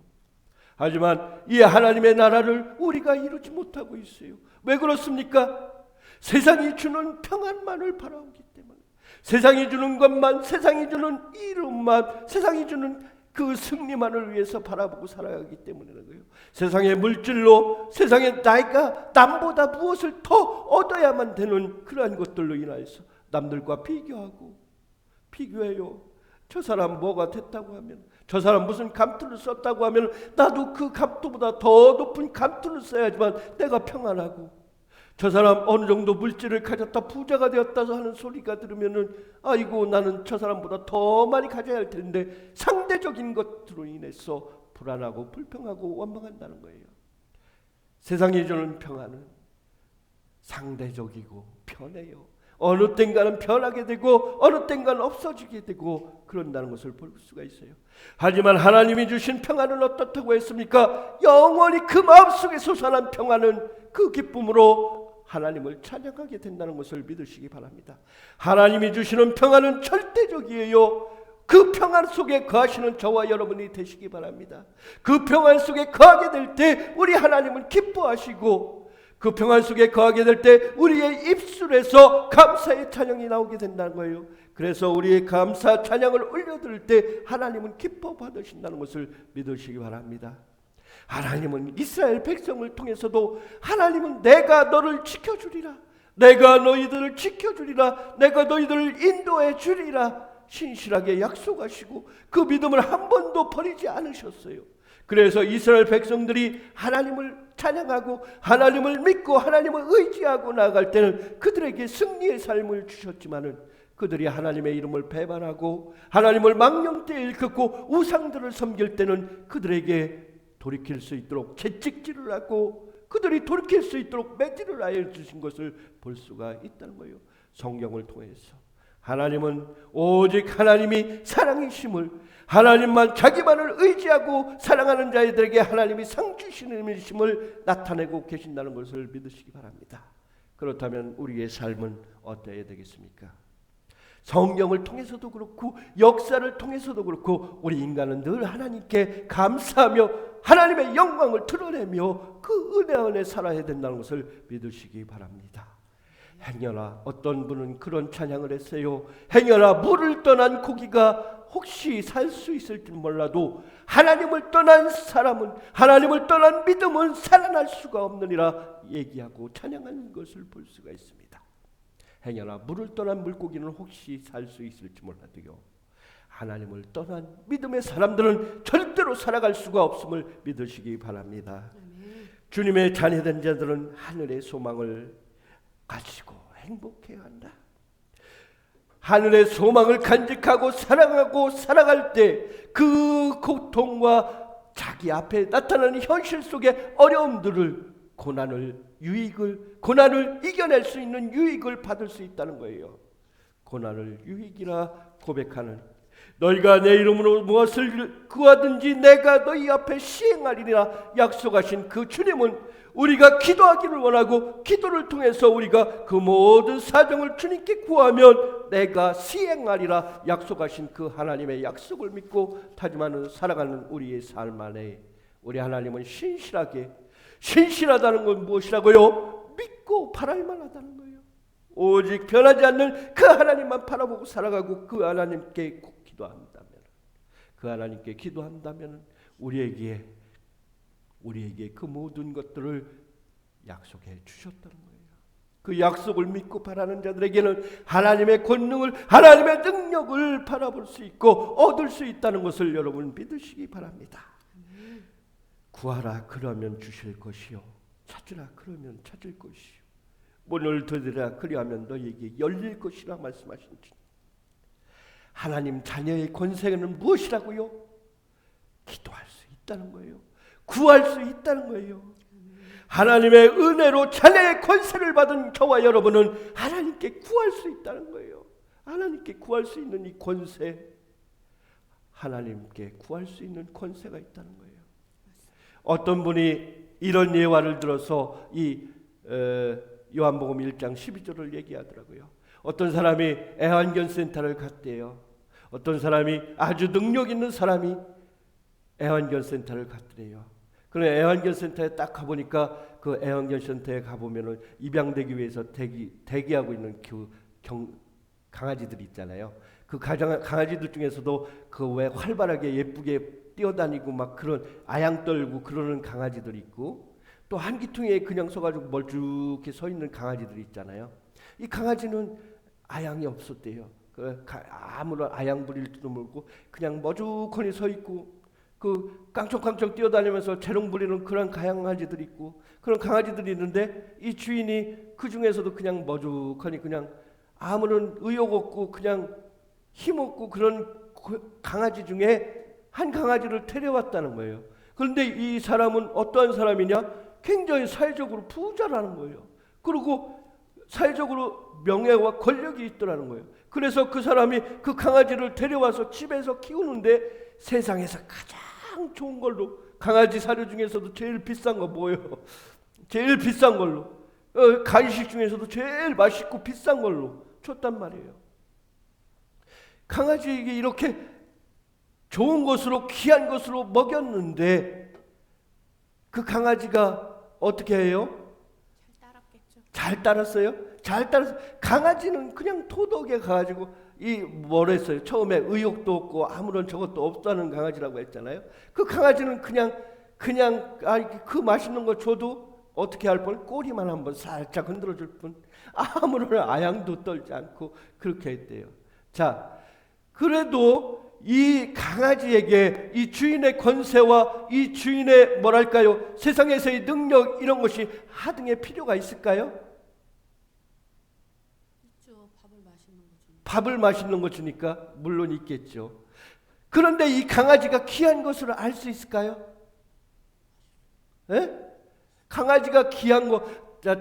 하지만 이 하나님의 나라를 우리가 이루지 못하고 있어요. 왜 그렇습니까? 세상이 주는 평안만을 바라오기 때문에, 세상이 주는 것만, 세상이 주는 이름만, 세상이 주는 그 승리만을 위해서 바라보고 살아가기 때문이라는 거예요. 세상의 물질로, 세상의 나이가 남보다 무엇을 더 얻어야만 되는 그러한 것들로 인하여서 남들과 비교해요. 저 사람 뭐가 됐다고 하면, 저 사람 무슨 감투를 썼다고 하면 나도 그 감투보다 더 높은 감투를 써야지만 내가 평안하고, 저 사람 어느 정도 물질을 가졌다 부자가 되었다 하는 소리가 들으면은 아이고 나는 저 사람보다 더 많이 가져야 할 텐데, 상대적인 것으로 인해서 불안하고 불평하고 원망한다는 거예요. 세상이 주는 평안은 상대적이고 편해요. 어느 땐가는 변하게 되고 어느 땐가는 없어지게 되고 그런다는 것을 볼 수가 있어요. 하지만 하나님이 주신 평안은 어떻다고 했습니까? 영원히 그 마음속에 솟아난 평안은 그 기쁨으로 하나님을 찬양하게 된다는 것을 믿으시기 바랍니다. 하나님이 주시는 평안은 절대적이에요. 그 평안 속에 거하시는 저와 여러분이 되시기 바랍니다. 그 평안 속에 거하게 될 때 우리 하나님은 기뻐하시고, 그 평안 속에 거하게 될 때 우리의 입술에서 감사의 찬양이 나오게 된다는 거예요. 그래서 우리의 감사 찬양을 올려드릴 때 하나님은 기뻐 받으신다는 것을 믿으시기 바랍니다. 하나님은 이스라엘 백성을 통해서도 하나님은 내가 너를 지켜주리라, 내가 너희들을 지켜주리라, 내가 너희들을 인도해 주리라 신실하게 약속하시고 그 믿음을 한 번도 버리지 않으셨어요. 그래서 이스라엘 백성들이 하나님을 찬양하고 하나님을 믿고 하나님을 의지하고 나아갈 때는 그들에게 승리의 삶을 주셨지만은, 그들이 하나님의 이름을 배반하고 하나님을 망령되이 일컫고 우상들을 섬길 때는 그들에게 돌이킬 수 있도록 채찍질을 하고 그들이 돌이킬 수 있도록 매질을 하여 주신 것을 볼 수가 있다는 거예요. 성경을 통해서 하나님은 오직 하나님이 사랑이심을, 하나님만 자기만을 의지하고 사랑하는 자들에게 하나님이 상 주시는 심을 나타내고 계신다는 것을 믿으시기 바랍니다. 그렇다면 우리의 삶은 어때야 되겠습니까? 성경을 통해서도 그렇고 역사를 통해서도 그렇고 우리 인간은 늘 하나님께 감사하며 하나님의 영광을 드러내며 그 은혜 안에 살아야 된다는 것을 믿으시기 바랍니다. 행여나 어떤 분은 그런 찬양을 했어요. 행여나 물을 떠난 고기가 혹시 살 수 있을지 몰라도 하나님을 떠난 사람은, 하나님을 떠난 믿음은 살아날 수가 없느니라 얘기하고 찬양하는 것을 볼 수가 있습니다. 행여나 물을 떠난 물고기는 혹시 살 수 있을지 몰라도요, 하나님을 떠난 믿음의 사람들은 절대로 살아갈 수가 없음을 믿으시기 바랍니다. 주님의 자녀된 자들은 하늘의 소망을 가지고 행복해야 한다. 하늘의 소망을 간직하고 사랑하고 살아갈 때 그 고통과 자기 앞에 나타나는 현실 속의 어려움들을, 고난을 이겨낼 수 있는 유익을 받을 수 있다는 거예요. 고난을 유익이라 고백하는, 너희가 내 이름으로 무엇을 구하든지 내가 너희 앞에 시행하리라 약속하신 그 주님은 우리가 기도하기를 원하고 기도를 통해서 우리가 그 모든 사정을 주님께 구하면 내가 시행하리라 약속하신 그 하나님의 약속을 믿고 다짐하는 살아가는 우리의 삶 안에 우리 하나님은 신실하다는 건 무엇이라고요? 믿고 바랄 만하다는 거예요. 오직 변하지 않는 그 하나님만 바라보고 살아가고 그 하나님께 기도한다면 우리에게 그 모든 것들을 약속해 주셨다는 거예요. 그 약속을 믿고 바라는 자들에게는 하나님의 권능을, 하나님의 능력을 바라볼 수 있고 얻을 수 있다는 것을 여러분 믿으시기 바랍니다. 구하라 그러면 주실 것이요, 찾으라 그러면 찾을 것이요, 문을 두드리라 그리하면 너희에게 열릴 것이라 말씀하신 주님. 하나님 자녀의 권세는 무엇이라고요? 기도할 수 있다는 거예요. 구할 수 있다는 거예요. 하나님의 은혜로 자녀의 권세를 받은 저와 여러분은 하나님께 구할 수 있다는 거예요. 하나님께 구할 수 있는 이 권세, 하나님께 구할 수 있는 권세가 있다는 거예요. 어떤 분이 이런 예화를 들어서 이 요한복음 1장 12절을 얘기하더라고요. 어떤 사람이 애완견센터를 갔대요. 어떤 사람이 아주 능력 있는 사람이 애완견센터를 갔더래요. 그런 애완견센터에 딱 가보니까 그 애완견센터에 가보면은 입양되기 위해서 대기하고 있는 그 강아지들이 있잖아요. 그 강아지들 중에서도 그 왜 활발하게 예쁘게 뛰어다니고 막 그런 아양 떨고 그러는 강아지들이 있고, 또 한기퉁이에 그냥 서가지고 멀쭉히 서 있는 강아지들이 있잖아요. 이 강아지는 아양이 없었대요. 아무런 아양 부릴지도 모르고 그냥 머죽거리 서 있고, 그 깡총깡총 뛰어다니면서 재롱 부리는 그런 강아지들이 있고, 그런 강아지들이 있는데 이 주인이 그 중에서도 그냥 머죽거리 그냥 아무런 의욕 없고 그냥 힘 없고 그런 강아지 중에 한 강아지를 데려왔다는 거예요. 그런데 이 사람은 어떠한 사람이냐? 굉장히 사회적으로 부자라는 거예요. 그리고 사회적으로 명예와 권력이 있더라는 거예요. 그래서 그 사람이 그 강아지를 데려와서 집에서 키우는데 세상에서 가장 좋은 걸로, 강아지 사료 중에서도 제일 비싼 거 뭐예요? 제일 비싼 걸로, 간식 중에서도 제일 맛있고 비싼 걸로 줬단 말이에요. 강아지에게 이렇게 좋은 것으로 귀한 것으로 먹였는데 그 강아지가 어떻게 해요? 잘 따랐어요? 잘 따라서 강아지는 그냥 토독에 가가지고 뭐랬어요? 처음에 의욕도 없고 아무런 저것도 없다는 강아지라고 했잖아요. 그 강아지는 그냥 그 맛있는 거 줘도 어떻게 할 뻔? 꼬리만 한번 살짝 흔들어 줄 뿐 아무런 아양도 떨지 않고 그렇게 했대요. 자, 그래도 이 강아지에게 이 주인의 권세와 이 주인의 뭐랄까요? 세상에서의 능력 이런 것이 하등의 필요가 있을까요? 있죠. 밥을 맛있는 거 주니까 물론 있겠죠. 그런데 이 강아지가 귀한 것을 알 수 있을까요? 에? 강아지가 귀한 거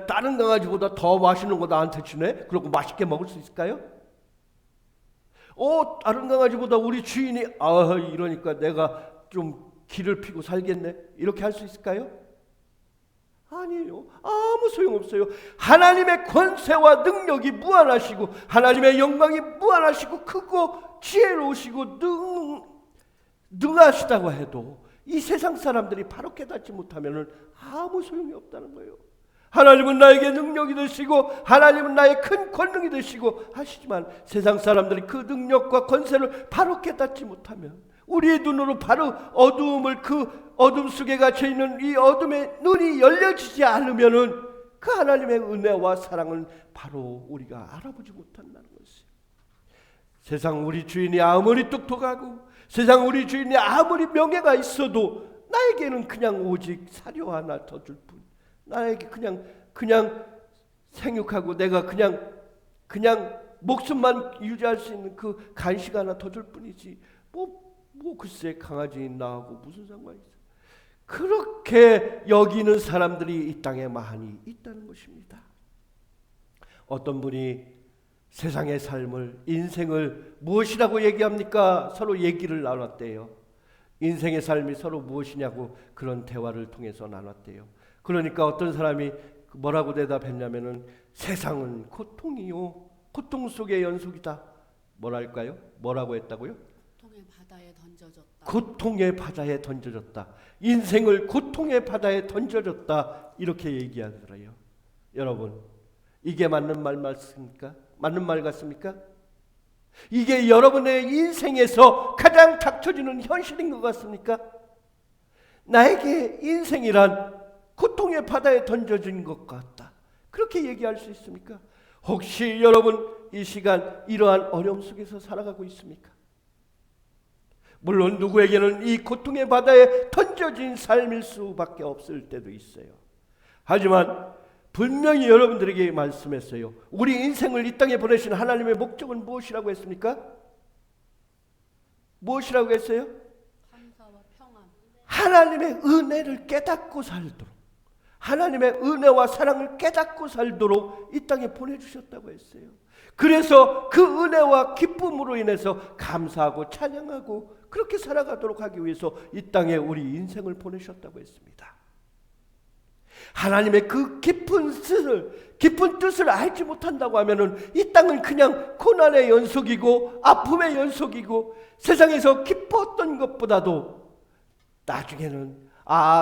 다른 강아지보다 더 맛있는 거 나한테 주네? 그러고 맛있게 먹을 수 있을까요? 다른 강아지보다 우리 주인이 이러니까 내가 좀 기를 피고 살겠네? 이렇게 할 수 있을까요? 아니에요. 아무 소용없어요. 하나님의 권세와 능력이 무한하시고 하나님의 영광이 무한하시고 크고 지혜로우시고 능하시다고 해도 이 세상 사람들이 바로 깨닫지 못하면 아무 소용이 없다는 거예요. 하나님은 나에게 능력이 되시고 하나님은 나의 큰 권능이 되시고 하시지만 세상 사람들이 그 능력과 권세를 바로 깨닫지 못하면 우리의 눈으로 바로 그 어둠 속에 갇혀 있는 이 어둠의 눈이 열려지지 않으면은 그 하나님의 은혜와 사랑은 바로 우리가 알아보지 못한다는 것이에요. 세상 우리 주인이 아무리 똑똑하고 세상 우리 주인이 아무리 명예가 있어도 나에게는 그냥 오직 사료 하나 더 줄 뿐, 나에게 그냥 생육하고 내가 그냥 목숨만 유지할 수 있는 그 간식 하나 더 줄 뿐이지 글쎄 강아지 나하고 무슨 상관이 있어. 그렇게 여기는 사람들이 이 땅에 많이 있다는 것입니다. 어떤 분이 세상의 삶을, 인생을 무엇이라고 얘기합니까? 서로 얘기를 나눴대요. 인생의 삶이 서로 무엇이냐고 그런 대화를 통해서 나눴대요. 그러니까 어떤 사람이 뭐라고 대답했냐면은 세상은 고통이요, 고통 속의 연속이다. 뭐랄까요? 뭐라고 했다고요? 고통의 바다에 던져졌다. 고통의 바다에 던져졌다. 인생을 고통의 바다에 던져졌다. 이렇게 얘기하더래요. 여러분, 이게 맞는 말 맞습니까? 맞는 말 같습니까? 이게 여러분의 인생에서 가장 닥쳐지는 현실인 것 같습니까? 나에게 인생이란 고통의 바다에 던져진 것 같다. 그렇게 얘기할 수 있습니까? 혹시 여러분 이 시간 이러한 어려움 속에서 살아가고 있습니까? 물론 누구에게는 이 고통의 바다에 던져진 삶일 수밖에 없을 때도 있어요. 하지만 분명히 여러분들에게 말씀했어요. 우리 인생을 이 땅에 보내신 하나님의 목적은 무엇이라고 했습니까? 무엇이라고 했어요? 감사와 평안. 하나님의 은혜를 깨닫고 살도록, 하나님의 은혜와 사랑을 깨닫고 살도록 이 땅에 보내주셨다고 했어요. 그래서 그 은혜와 기쁨으로 인해서 감사하고 찬양하고 그렇게 살아가도록 하기 위해서 이 땅에 우리 인생을 보내셨다고 했습니다. 하나님의 그 깊은 뜻을 알지 못한다고 하면은 이 땅은 그냥 고난의 연속이고 아픔의 연속이고 세상에서 기뻤던 것보다도 나중에는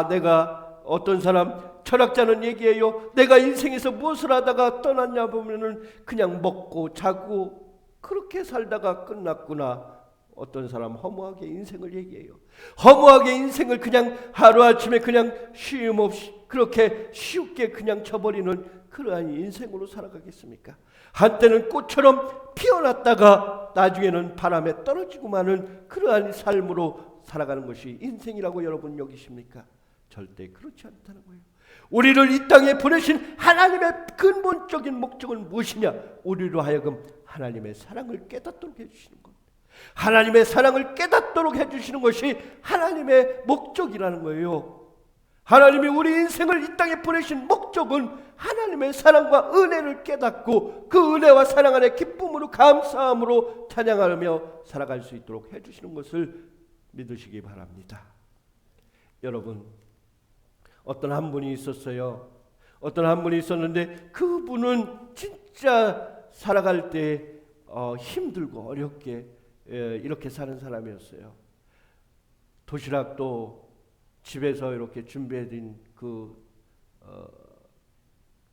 내가 어떤 사람 철학자는 얘기해요. 내가 인생에서 무엇을 하다가 떠났냐 보면은 그냥 먹고 자고 그렇게 살다가 끝났구나. 어떤 사람 허무하게 인생을 얘기해요. 허무하게 인생을 그냥 하루아침에 그냥 쉼 없이 그렇게 쉽게 그냥 쳐버리는 그러한 인생으로 살아가겠습니까? 한때는 꽃처럼 피어났다가 나중에는 바람에 떨어지고 마는 그러한 삶으로 살아가는 것이 인생이라고 여러분 여기십니까? 절대 그렇지 않다는 거예요. 우리를 이 땅에 보내신 하나님의 근본적인 목적은 무엇이냐? 우리로 하여금 하나님의 사랑을 깨닫도록 해주시는 것. 하나님의 사랑을 깨닫도록 해주시는 것이 하나님의 목적이라는 거예요. 하나님이 우리 인생을 이 땅에 보내신 목적은 하나님의 사랑과 은혜를 깨닫고 그 은혜와 사랑 안에 기쁨으로 감사함으로 찬양하며 살아갈 수 있도록 해주시는 것을 믿으시기 바랍니다. 여러분, 어떤 한 분이 있었어요. 어떤 한 분이 있었는데 그분은 진짜 살아갈 때 힘들고 어렵게 이렇게 사는 사람이었어요. 도시락도 집에서 이렇게 준비해둔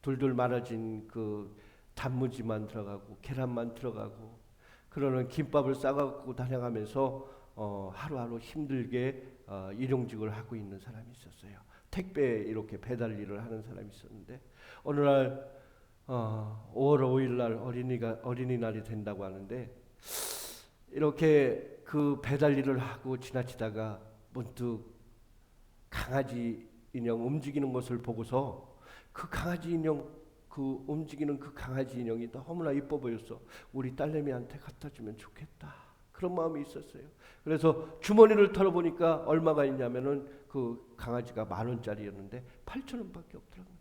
둘둘 말아진 그 단무지만 들어가고 계란만 들어가고 그러는 김밥을 싸갖고 다녀가면서 하루하루 힘들게 일용직을 하고 있는 사람이 있었어요. 택배 이렇게 배달 일을 하는 사람이 있었는데 어느 날 5월 5일 날 어린이날이 된다고 하는데 이렇게 그 배달 일을 하고 지나치다가 문득 강아지 인형 움직이는 것을 보고서 그 강아지 인형 움직이는 그 강아지 인형이 너무나 이뻐 보였어. 우리 딸내미한테 갖다 주면 좋겠다. 그런 마음이 있었어요. 그래서 주머니를 털어보니까 얼마가 있냐면은 그 강아지가 10,000원짜리였는데 8,000원밖에 없더라고요.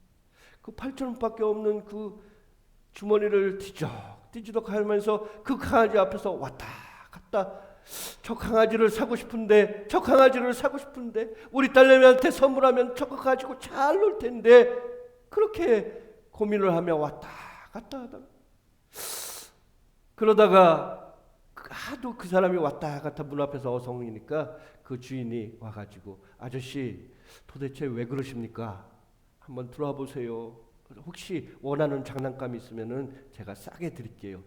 그 8,000원밖에 없는 그 주머니를 뒤지덕 하면서 그 강아지 앞에서 왔다 갔다 저 강아지를 사고 싶은데 우리 딸내미한테 선물하면 저거 가지고 잘 놀 텐데 그렇게 고민을 하며 왔다 갔다 하다가 그러다가 하도 그 사람이 왔다 갔다 문 앞에서 어성이니까 그 주인이 와가지고 아저씨 도대체 왜 그러십니까? 한번 들어와 보세요. 혹시 원하는 장난감이 있으면은 제가 싸게 드릴게요.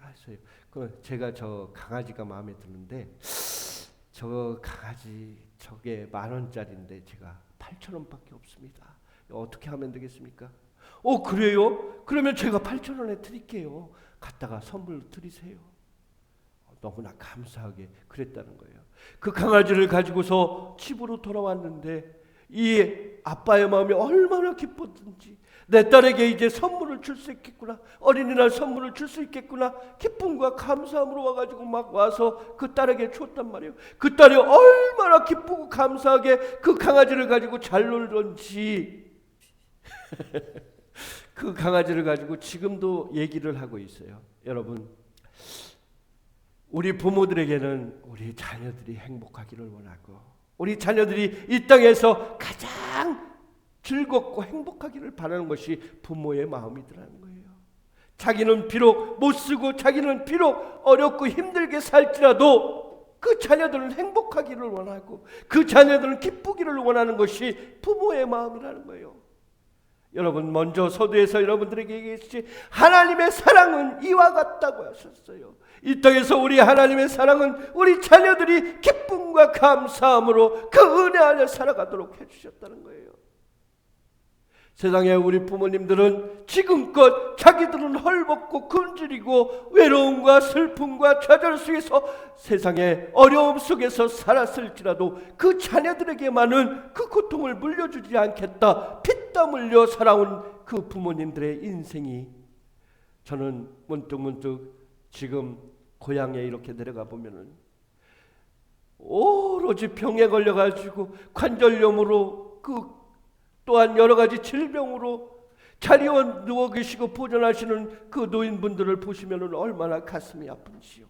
하세요. 그 제가 저 강아지가 마음에 드는데 저 강아지 저게 10,000원짜리인데 제가 8,000원밖에 없습니다. 어떻게 하면 되겠습니까? 그래요? 그러면 제가 8,000원에 드릴게요. 갖다가 선물 드리세요. 너무나 감사하게 그랬다는 거예요. 그 강아지를 가지고서 집으로 돌아왔는데 이 아빠의 마음이 얼마나 기뻤든지 내 딸에게 이제 선물을 줄 수 있겠구나, 어린이날 선물을 줄 수 있겠구나, 기쁨과 감사함으로 와가지고 막 와서 그 딸에게 줬단 말이에요. 그 딸이 얼마나 기쁘고 감사하게 그 강아지를 가지고 잘 놀던지 그 강아지를 가지고 지금도 얘기를 하고 있어요. 여러분, 우리 부모들에게는 우리 자녀들이 행복하기를 원하고 우리 자녀들이 이 땅에서 가장 즐겁고 행복하기를 바라는 것이 부모의 마음이더라는 거예요. 자기는 비록 못쓰고 자기는 비록 어렵고 힘들게 살지라도 그 자녀들은 행복하기를 원하고 그 자녀들은 기쁘기를 원하는 것이 부모의 마음이라는 거예요. 여러분, 먼저 서두에서 여러분들에게 얘기했지, 하나님의 사랑은 이와 같다고 하셨어요. 이 땅에서 우리 하나님의 사랑은 우리 자녀들이 기쁨과 감사함으로 그 은혜 안에 살아가도록 해주셨다는 거예요. 세상에 우리 부모님들은 지금껏 자기들은 헐벗고 굶주리고 외로움과 슬픔과 좌절 속에서 세상의 어려움 속에서 살았을지라도 그 자녀들에게만은 그 고통을 물려주지 않겠다 피땀 흘려 살아온 그 부모님들의 인생이, 저는 문득 지금 고향에 이렇게 내려가 보면은 오로지 병에 걸려가지고 관절염으로 또한 여러 가지 질병으로 자리에 누워 계시고 보존하시는 그 노인분들을 보시면 얼마나 가슴이 아픈지요.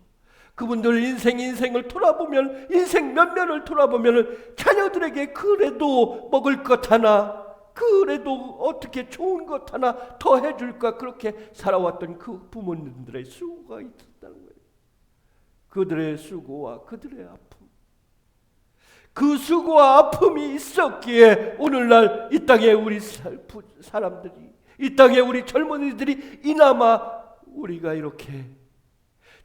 그분들 인생을 돌아보면, 인생 면면을 돌아보면 자녀들에게 그래도 먹을 것 하나, 그래도 어떻게 좋은 것 하나 더 해줄까, 그렇게 살아왔던 그 부모님들의 수고가 있었다는 거예요. 그들의 수고와 그들의 아픔, 그 수고와 아픔이 있었기에 오늘날 이 땅에 우리 사람들이, 이 땅에 우리 젊은이들이 이나마 우리가 이렇게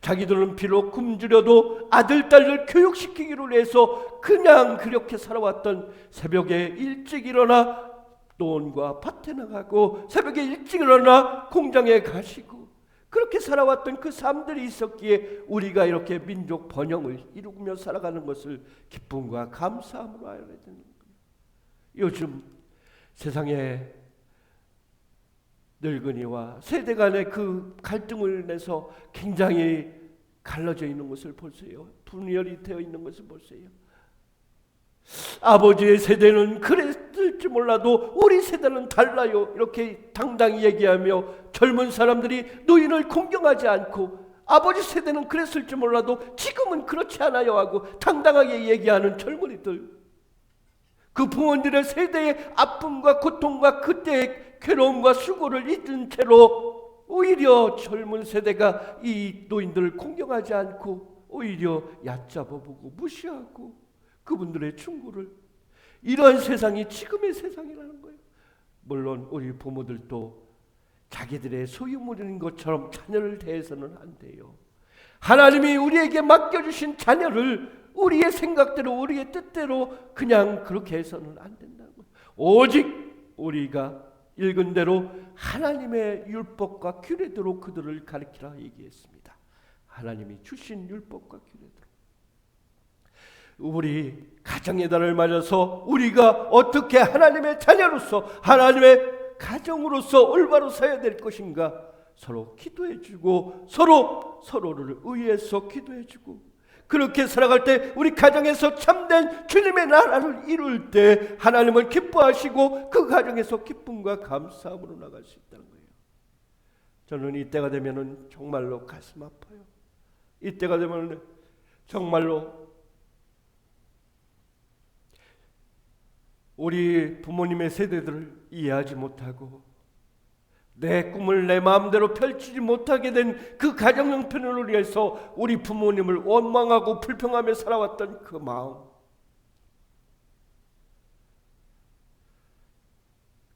자기들은 비록 굶주려도 아들 딸을 교육시키기로 해서 그냥 그렇게 살아왔던, 새벽에 일찍 일어나 논과 밭에 나가고 새벽에 일찍 일어나 공장에 가시고 그렇게 살아왔던 그 삶들이 있었기에 우리가 이렇게 민족 번영을 이루며 살아가는 것을 기쁨과 감사함으로 알아야 되는 거예요. 요즘 세상에 늙은이와 세대 간의 그 갈등을 인해서 굉장히 갈라져 있는 것을 보세요. 분열이 되어 있는 것을 보세요. 아버지의 세대는 그랬을지 몰라도 우리 세대는 달라요, 이렇게 당당히 얘기하며 젊은 사람들이 노인을 공경하지 않고, 아버지 세대는 그랬을지 몰라도 지금은 그렇지 않아요 하고 당당하게 얘기하는 젊은이들, 그 부모님들의 세대의 아픔과 고통과 그때의 괴로움과 수고를 잊은 채로 오히려 젊은 세대가 이 노인들을 공경하지 않고 오히려 얕잡아보고 무시하고 그분들의 충고를. 이러한 세상이 지금의 세상이라는 거예요. 물론 우리 부모들도 자기들의 소유물인 것처럼 자녀를 대해서는 안 돼요. 하나님이 우리에게 맡겨주신 자녀를 우리의 생각대로 우리의 뜻대로 그냥 그렇게 해서는 안 된다는 거예요. 오직 우리가 읽은 대로 하나님의 율법과 규례대로 그들을 가르치라 얘기했습니다. 하나님이 주신 율법과 규례대로. 우리 가정의 달을 맞아서 우리가 어떻게 하나님의 자녀로서 하나님의 가정으로서 올바로 서야 될 것인가, 서로 기도해주고 서로를 의해서 기도해주고, 그렇게 살아갈 때 우리 가정에서 참된 주님의 나라를 이룰 때 하나님은 기뻐하시고 그 가정에서 기쁨과 감사함으로 나갈 수 있다는 거예요. 저는 이때가 되면은 정말로 가슴 아파요. 이때가 되면 정말로 우리 부모님의 세대들을 이해하지 못하고 내 꿈을 내 마음대로 펼치지 못하게 된 그 가정 형편을 위해서 우리 부모님을 원망하고 불평하며 살아왔던 그 마음,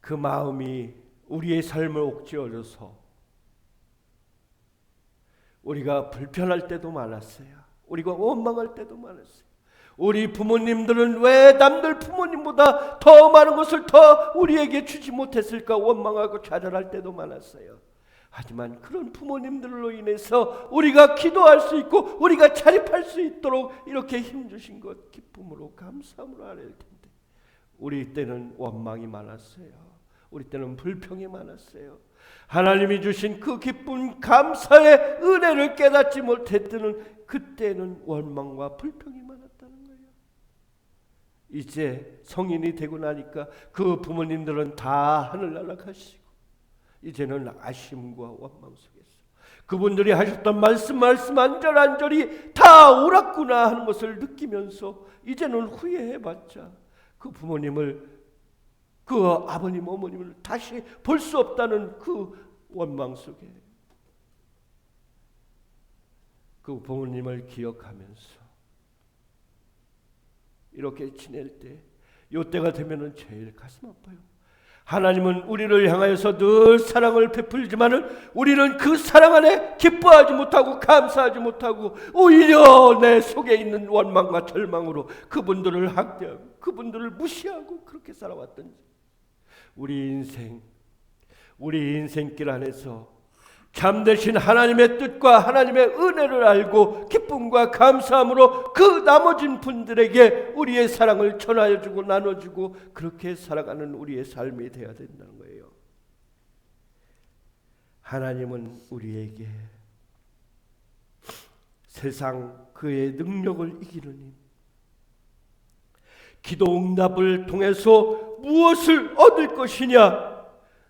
그 마음이 우리의 삶을 옥죄어져서 우리가 불편할 때도 많았어요. 우리가 원망할 때도 많았어요. 우리 부모님들은 왜 남들 부모님보다 더 많은 것을 더 우리에게 주지 못했을까 원망하고 좌절할 때도 많았어요. 하지만 그런 부모님들로 인해서 우리가 기도할 수 있고 우리가 자립할 수 있도록 이렇게 힘주신 것 기쁨으로 감사함으로 알아야 할 텐데, 우리 때는 원망이 많았어요. 우리 때는 불평이 많았어요. 하나님이 주신 그 기쁨 감사의 은혜를 깨닫지 못했던 그때는 원망과 불평이 많았다는 거예요. 이제 성인이 되고 나니까 그 부모님들은 다 하늘나라 가시고 이제는 아쉬움과 원망 속에서 그분들이 하셨던 말씀 안절안절이 다 옳았구나 하는 것을 느끼면서 이제는 후회해봤자 그 부모님을, 그 아버님 어머님을 다시 볼 수 없다는 그 원망 속에 그 부모님을 기억하면서 이렇게 지낼 때, 이때가 되면은 제일 가슴 아파요. 하나님은 우리를 향하여서 늘 사랑을 베풀지만은 우리는 그 사랑 안에 기뻐하지 못하고 감사하지 못하고 오히려 내 속에 있는 원망과 절망으로 그분들을 학대하고 그분들을 무시하고 그렇게 살아왔던 우리 인생길 안에서 참되신 하나님의 뜻과 하나님의 은혜를 알고 기쁨과 감사함으로 그 나머진 분들에게 우리의 사랑을 전하여주고 나눠주고 그렇게 살아가는 우리의 삶이 되어야 된다는 거예요. 하나님은 우리에게 세상 그의 능력을 이기는 힘, 기도 응답을 통해서 무엇을 얻을 것이냐,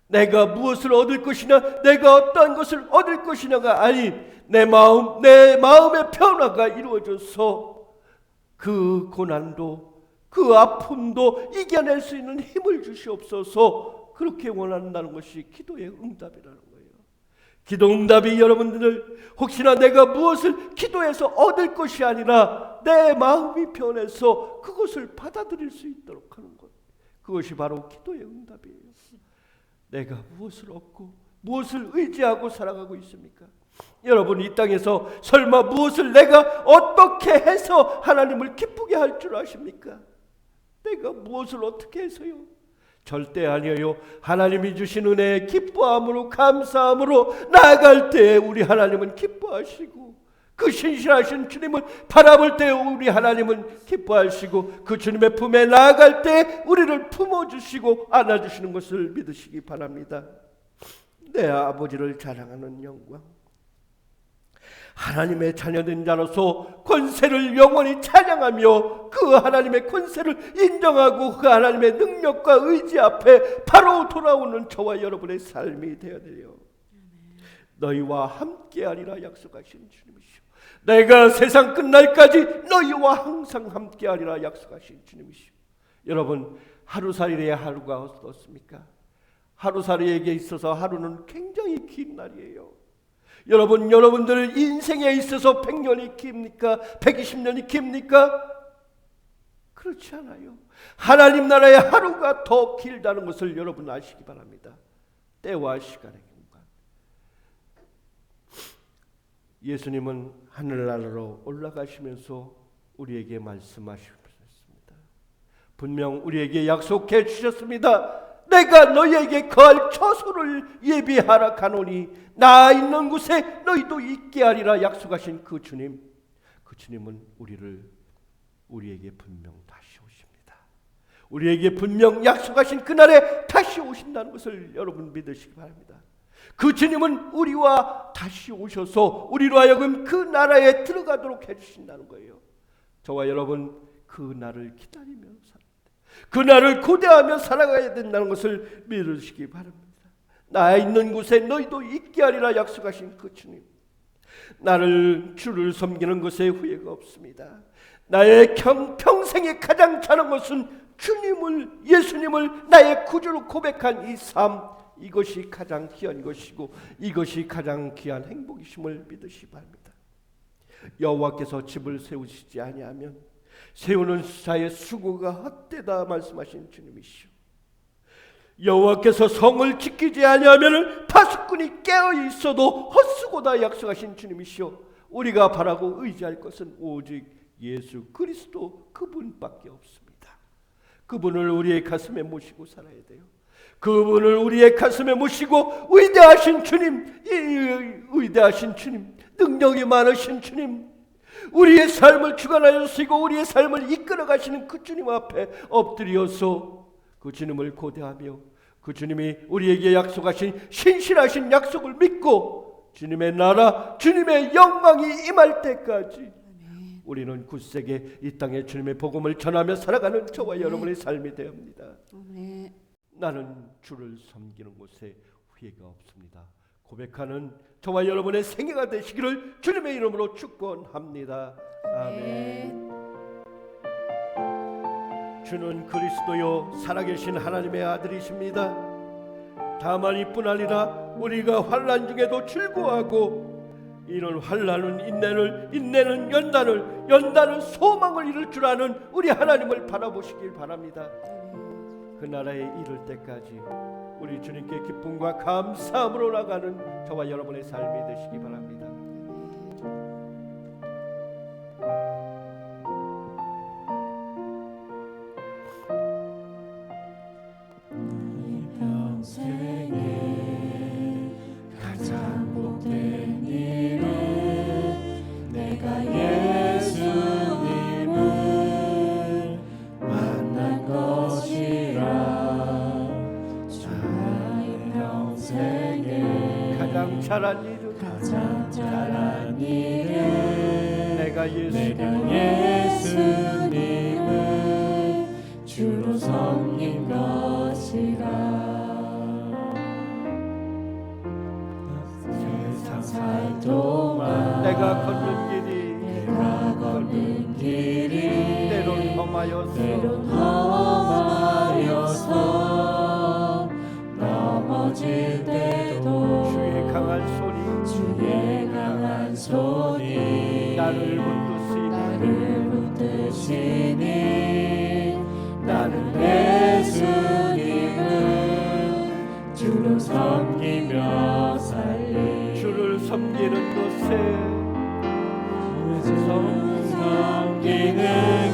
내가 무엇을 얻을 것이냐, 내가 어떠한 것을 얻을 것이냐가 아닌 내 마음의 변화가 이루어져서 그 고난도 그 아픔도 이겨낼 수 있는 힘을 주시옵소서. 그렇게 원한다는 것이 기도의 응답이라는 거예요. 기도 응답이 여러분들 혹시나 내가 무엇을 기도해서 얻을 것이 아니라 내 마음이 변해서 그것을 받아들일 수 있도록 하는 것, 그것이 바로 기도의 응답이에요. 내가 무엇을 얻고 무엇을 의지하고 살아가고 있습니까? 여러분, 이 땅에서 설마 무엇을 내가 어떻게 해서 하나님을 기쁘게 할 줄 아십니까? 내가 무엇을 어떻게 해서요? 절대 아니에요. 하나님이 주신 은혜에 기뻐함으로 감사함으로 나아갈 때 우리 하나님은 기뻐하시고, 그 신실하신 주님을 바라볼 때 우리 하나님은 기뻐하시고, 그 주님의 품에 나아갈 때 우리를 품어주시고 안아주시는 것을 믿으시기 바랍니다. 내 아버지를 자랑하는 영광, 하나님의 자녀된 자로서 권세를 영원히 찬양하며 그 하나님의 권세를 인정하고 그 하나님의 능력과 의지 앞에 바로 돌아오는 저와 여러분의 삶이 되어야 돼요. 너희와 함께하리라 약속하신 주님이시오. 내가 세상 끝날까지 너희와 항상 함께하리라 약속하신 주님이시오. 여러분, 하루살이의 하루가 어떻습니까? 하루살이에게 있어서 하루는 굉장히 긴 날이에요. 여러분들 인생에 있어서 100년이 깁니까? 120년이 깁니까? 그렇지 않아요. 하나님 나라의 하루가 더 길다는 것을 여러분 아시기 바랍니다. 때와 시간의 경관. 예수님은 하늘나라로 올라가시면서 우리에게 말씀하셨습니다. 분명 우리에게 약속해 주셨습니다. 내가 너희에게 거할 처소를 예비하라 가노니 나 있는 곳에 너희도 있게 하리라 약속하신 그 주님, 그 주님은 우리에게 분명 다시 오십니다. 우리에게 분명 약속하신 그날에 다시 오신다는 것을 여러분 믿으시기 바랍니다. 그 주님은 우리와 다시 오셔서 우리로 하여금 그 나라에 들어가도록 해주신다는 거예요. 저와 여러분 그 날을 기다리며 삽니다. 그 날을 고대하며 살아가야 된다는 것을 믿으시기 바랍니다. 나 있는 곳에 너희도 있게 하리라 약속하신 그 주님, 나를 주를 섬기는 것에 후회가 없습니다. 나의 평생에 가장 잘한 것은 예수님을 나의 구주로 고백한 이 삶, 이것이 가장 귀한 것이고 이것이 가장 귀한 행복이심을 믿으시기 바랍니다. 여호와께서 집을 세우시지 아니하면 세우는 자의 수고가 헛되다 말씀하신 주님이시오. 여호와께서 성을 지키지 아니하면 파수꾼이 깨어 있어도 헛수고다 약속하신 주님이시오. 우리가 바라고 의지할 것은 오직 예수 그리스도 그분밖에 없습니다. 그분을 우리의 가슴에 모시고 살아야 돼요. 그분을 우리의 가슴에 모시고 위대하신 주님, 위대하신 주님, 능력이 많으신 주님, 우리의 삶을 주관하시고 우리의 삶을 이끌어 가시는 그 주님 앞에 엎드려서 그 주님을 고대하며 그 주님이 우리에게 약속하신 신실하신 약속을 믿고 주님의 나라, 주님의 영광이 임할 때까지 우리는 굳세게 이 땅에 주님의 복음을 전하며 살아가는 저와 여러분의 삶이 되옵니다. 나는 주를 섬기는 곳에 후회가 없습니다. 고백하는 저와 여러분의 생애가 되시기를 주님의 이름으로 축원합니다. 아멘. 주는 그리스도요 살아계신 하나님의 아들이십니다. 다만 이뿐 아니라 우리가 환난 중에도 즐거워하고 이런 환난은 인내는 연단을 소망을 이룰 줄 아는 우리 하나님을 바라보시길 바랍니다. 그 나라에 이를 때까지 우리 주님께 기쁨과 감사함으로 나가는 저와 여러분의 삶이 되시기 바랍니다. 평생에 가장 복된 일은 내가 예수님을 만난 것이라. 나의 평생에 가장 잘한 일은 내가 예수님을 주로 섬긴 것이라. 세상 살 동안 내가 걷는 길이 때론 험하여서 넘어질 때도 주의 강한 손이 나를 붙드시니 나는 예수님을 주로 섬기며 살리. 주를 섬기는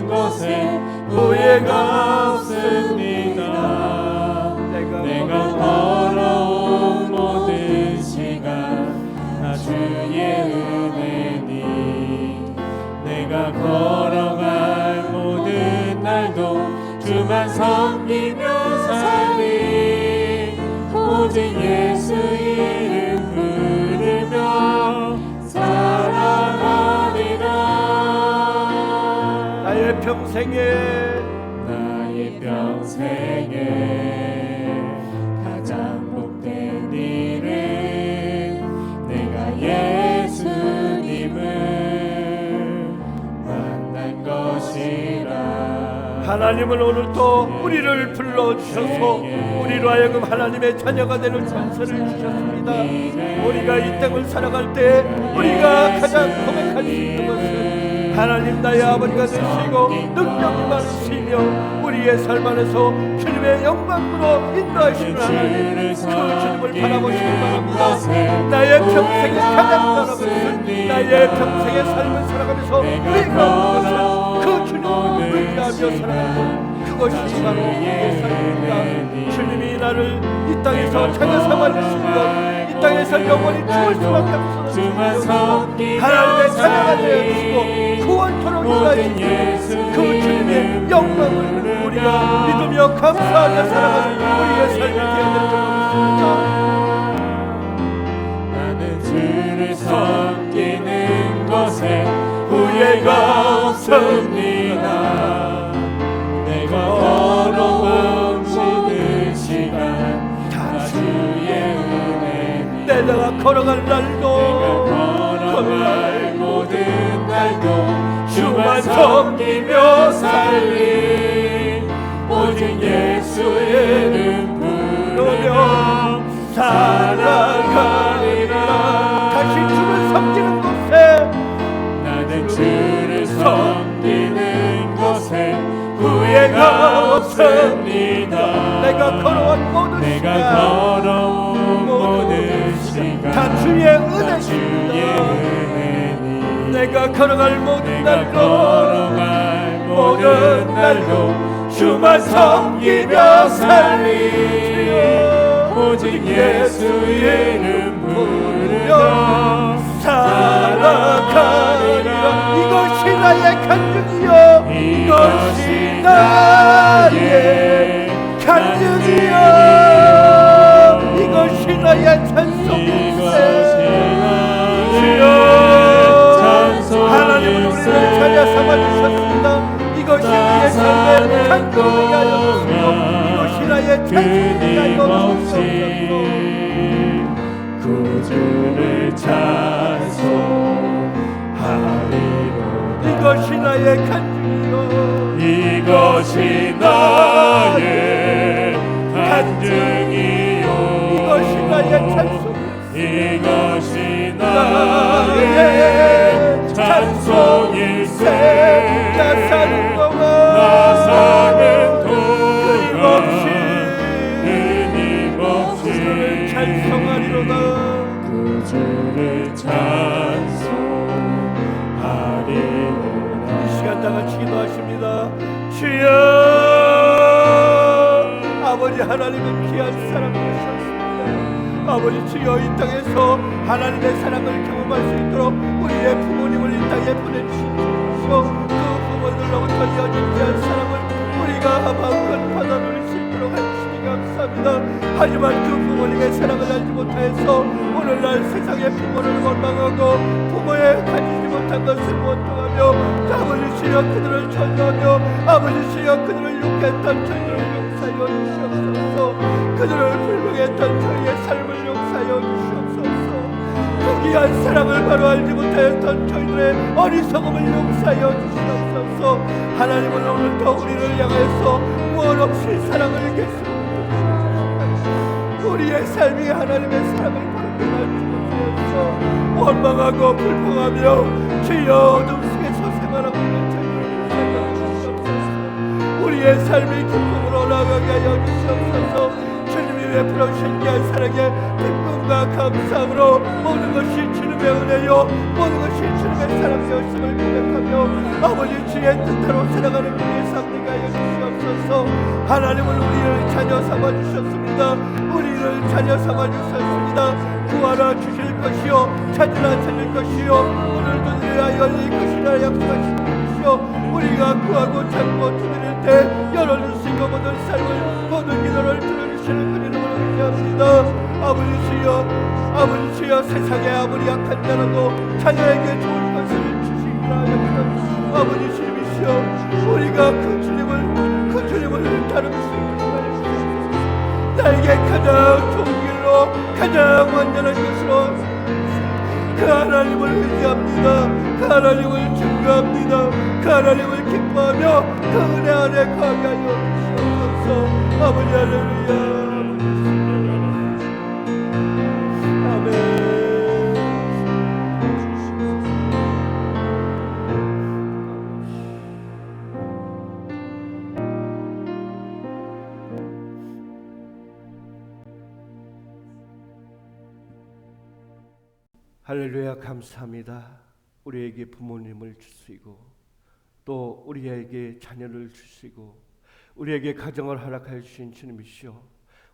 곳에 후회가 없습니다. 내가 걸어온 모든 시간 다 주의 은혜니 내가 걸어갈 모든 날도 주만 섬기며 살리. 오직 예수 이름 부르며 살아가리라. 나의 평생에 가장 복된 일은 내가 예수님을 만난 것이라. 하나님은 오늘도 우리를 불러주셔서 우리로 하여금 하나님의 자녀가 되는 찬스를 주셨습니다. 우리가 이 땅을 살아갈 때 우리가 가장 고백할 수 있는 것은 하나님 나의 아버지가 되시고 능력이 많으시며 우리의 삶 안에서 주님의 영광으로 인도하시는 하나님, 그 주님을 바라보시기 바랍니다. 나의 평생에 가장 바라는 것은, 나의 평생의 삶을 살아가면서 우리가 그 주님을 의지하며 살아가는 그것이 바로 우리의 삶입니다. 주님이 나를 이 땅에서 찾아 삼아주신 것, 이 땅에서 영원히 죽을 수밖에 없어서 하나님의 자녀가 되어주시고 구원토록 인도하시는 그 주님의 영광을 우리가 믿으며 감사하며 살아가는 우리의 삶이 되어야 될 나는 주를 섬기는 것에 후회가 없습니다. 내가 걸어온 쉬는 시간 다 주의 은혜니 내가 걸어갈 날도 걸어갈 모든 날도 주만 주만 섬기며 살리 오직 예수의 이름 부르며 살아가리라. 다시 주를 섬기는 곳에, 나는 주를 섬기는 것에 후회가 없습니다. 내가 걸어온 모든 내가 시간 걸어온 모든 시간 다 주의 은혜입니다. 은혜니 내가 걸어갈 모든 내가 날도 걸어갈 모든 날도 주만 섬기며 살리 오직 예수의 이름 부르며 살아가리라. 이것이 나의 간증이요, 이것이 나의 간증이요, 이것이 나의 찬송일세. 주여, 하나님은 우리를 찾아 삼아주셨습니다. 이것이 우리의 삶의 간증이 하여 주시고 이것이 나의 찬송이 하여 주시옵소서. 구주를 찬송하리로다. 이것이 나의 간증이요, 이것이 나의 간증이요, 이것이 나의 찬송, 이것이 나의 나의 찬송일세. 나 사는 나 동안 사는 동안 끊임없이 주를 끊임없이 찬송하리로다. 구주를 찬송하리로다. 이 시간 다 같이 기도하십니다. 주여, 아버지 하나님은 귀한 사랑이셨습니다. 아버지 주여, 이 땅에서 하나님의 사랑을 경험할 수 있도록 우리의 부모님을 이 땅에 보내주신 주시오. 그 부모들로부터 이어진 귀한 사랑을 우리가 마음껏 받아들일 수 있도록 해주시니 감사합니다. 하지만 그 부모님의 사랑을 알지 못해서 오늘날 세상의 부모를 원망하고 부모의 가지지 못한 것을 원통하며 아버지 주여 그들을 전도하며 아버지 주여 그들을 욕했던 저희를 용서하여 주시옵소서. 그들을 불명했던 저희의 삶을 용서하여 주시옵소서. 그 귀한 사랑을 바로 알지 못하였던 저희들의 어리석음을 용서하여 주시옵소서. 하나님은 오늘도 우리를 향해서 무언 없이 사랑을 계시옵소서. 우리의 삶이 하나님의 사랑을 바로 알지 못하여서 원망하고 불평하며 주여 어둠 속에서 생활하고 있는 저희를 주시옵소서. 우리의 삶이 기쁨으로 나아가게 하여 주시옵소서. 주님이 베풀어 신기한 사랑에 기쁨과 감사함으로 모든 것이 주님의 은혜요, 모든 것이 주님의 사랑이었음을 고백하며 아버지 주의 뜻대로 살아가는 우리의 삶 되게 하여 주시옵소서. 하나님은 우리를 자녀 삼아주셨습니다. 우리를 자녀 삼아주셨습니다. 구하라 주실 것이요, 찾으라 찾을 것이요, 오늘도 들으라 열릴 것이라 약속하신 것이요, 우리가 구하고 찾고 두드릴 때 열어주시고 모든 삶을 모든 기도를 들어주시는 그 이름으로 의지합니다. 아버지 주여 세상에 아무리 약한 자라도 자녀에게 좋은 것을 주시기라 하였던 아버지 주님이시여, 우리가 그 주님을 따를 수 있게 하여 주시옵소서. 나에게 가장 좋은 길로 가장 완전한 것으로 그 하나님을 의지합니다. 그 하나님을 증거합니다. 그 하나님을 기뻐하며 그 은혜 안에 거하게 하여 주시옵소서. 아버지 할렐루야. 아멘. 할렐루야. 감사합니다. 우리에게 부모님을 주시고 또 우리에게 자녀를 주시고 우리에게 가정을 허락하여 주신 주님이시오.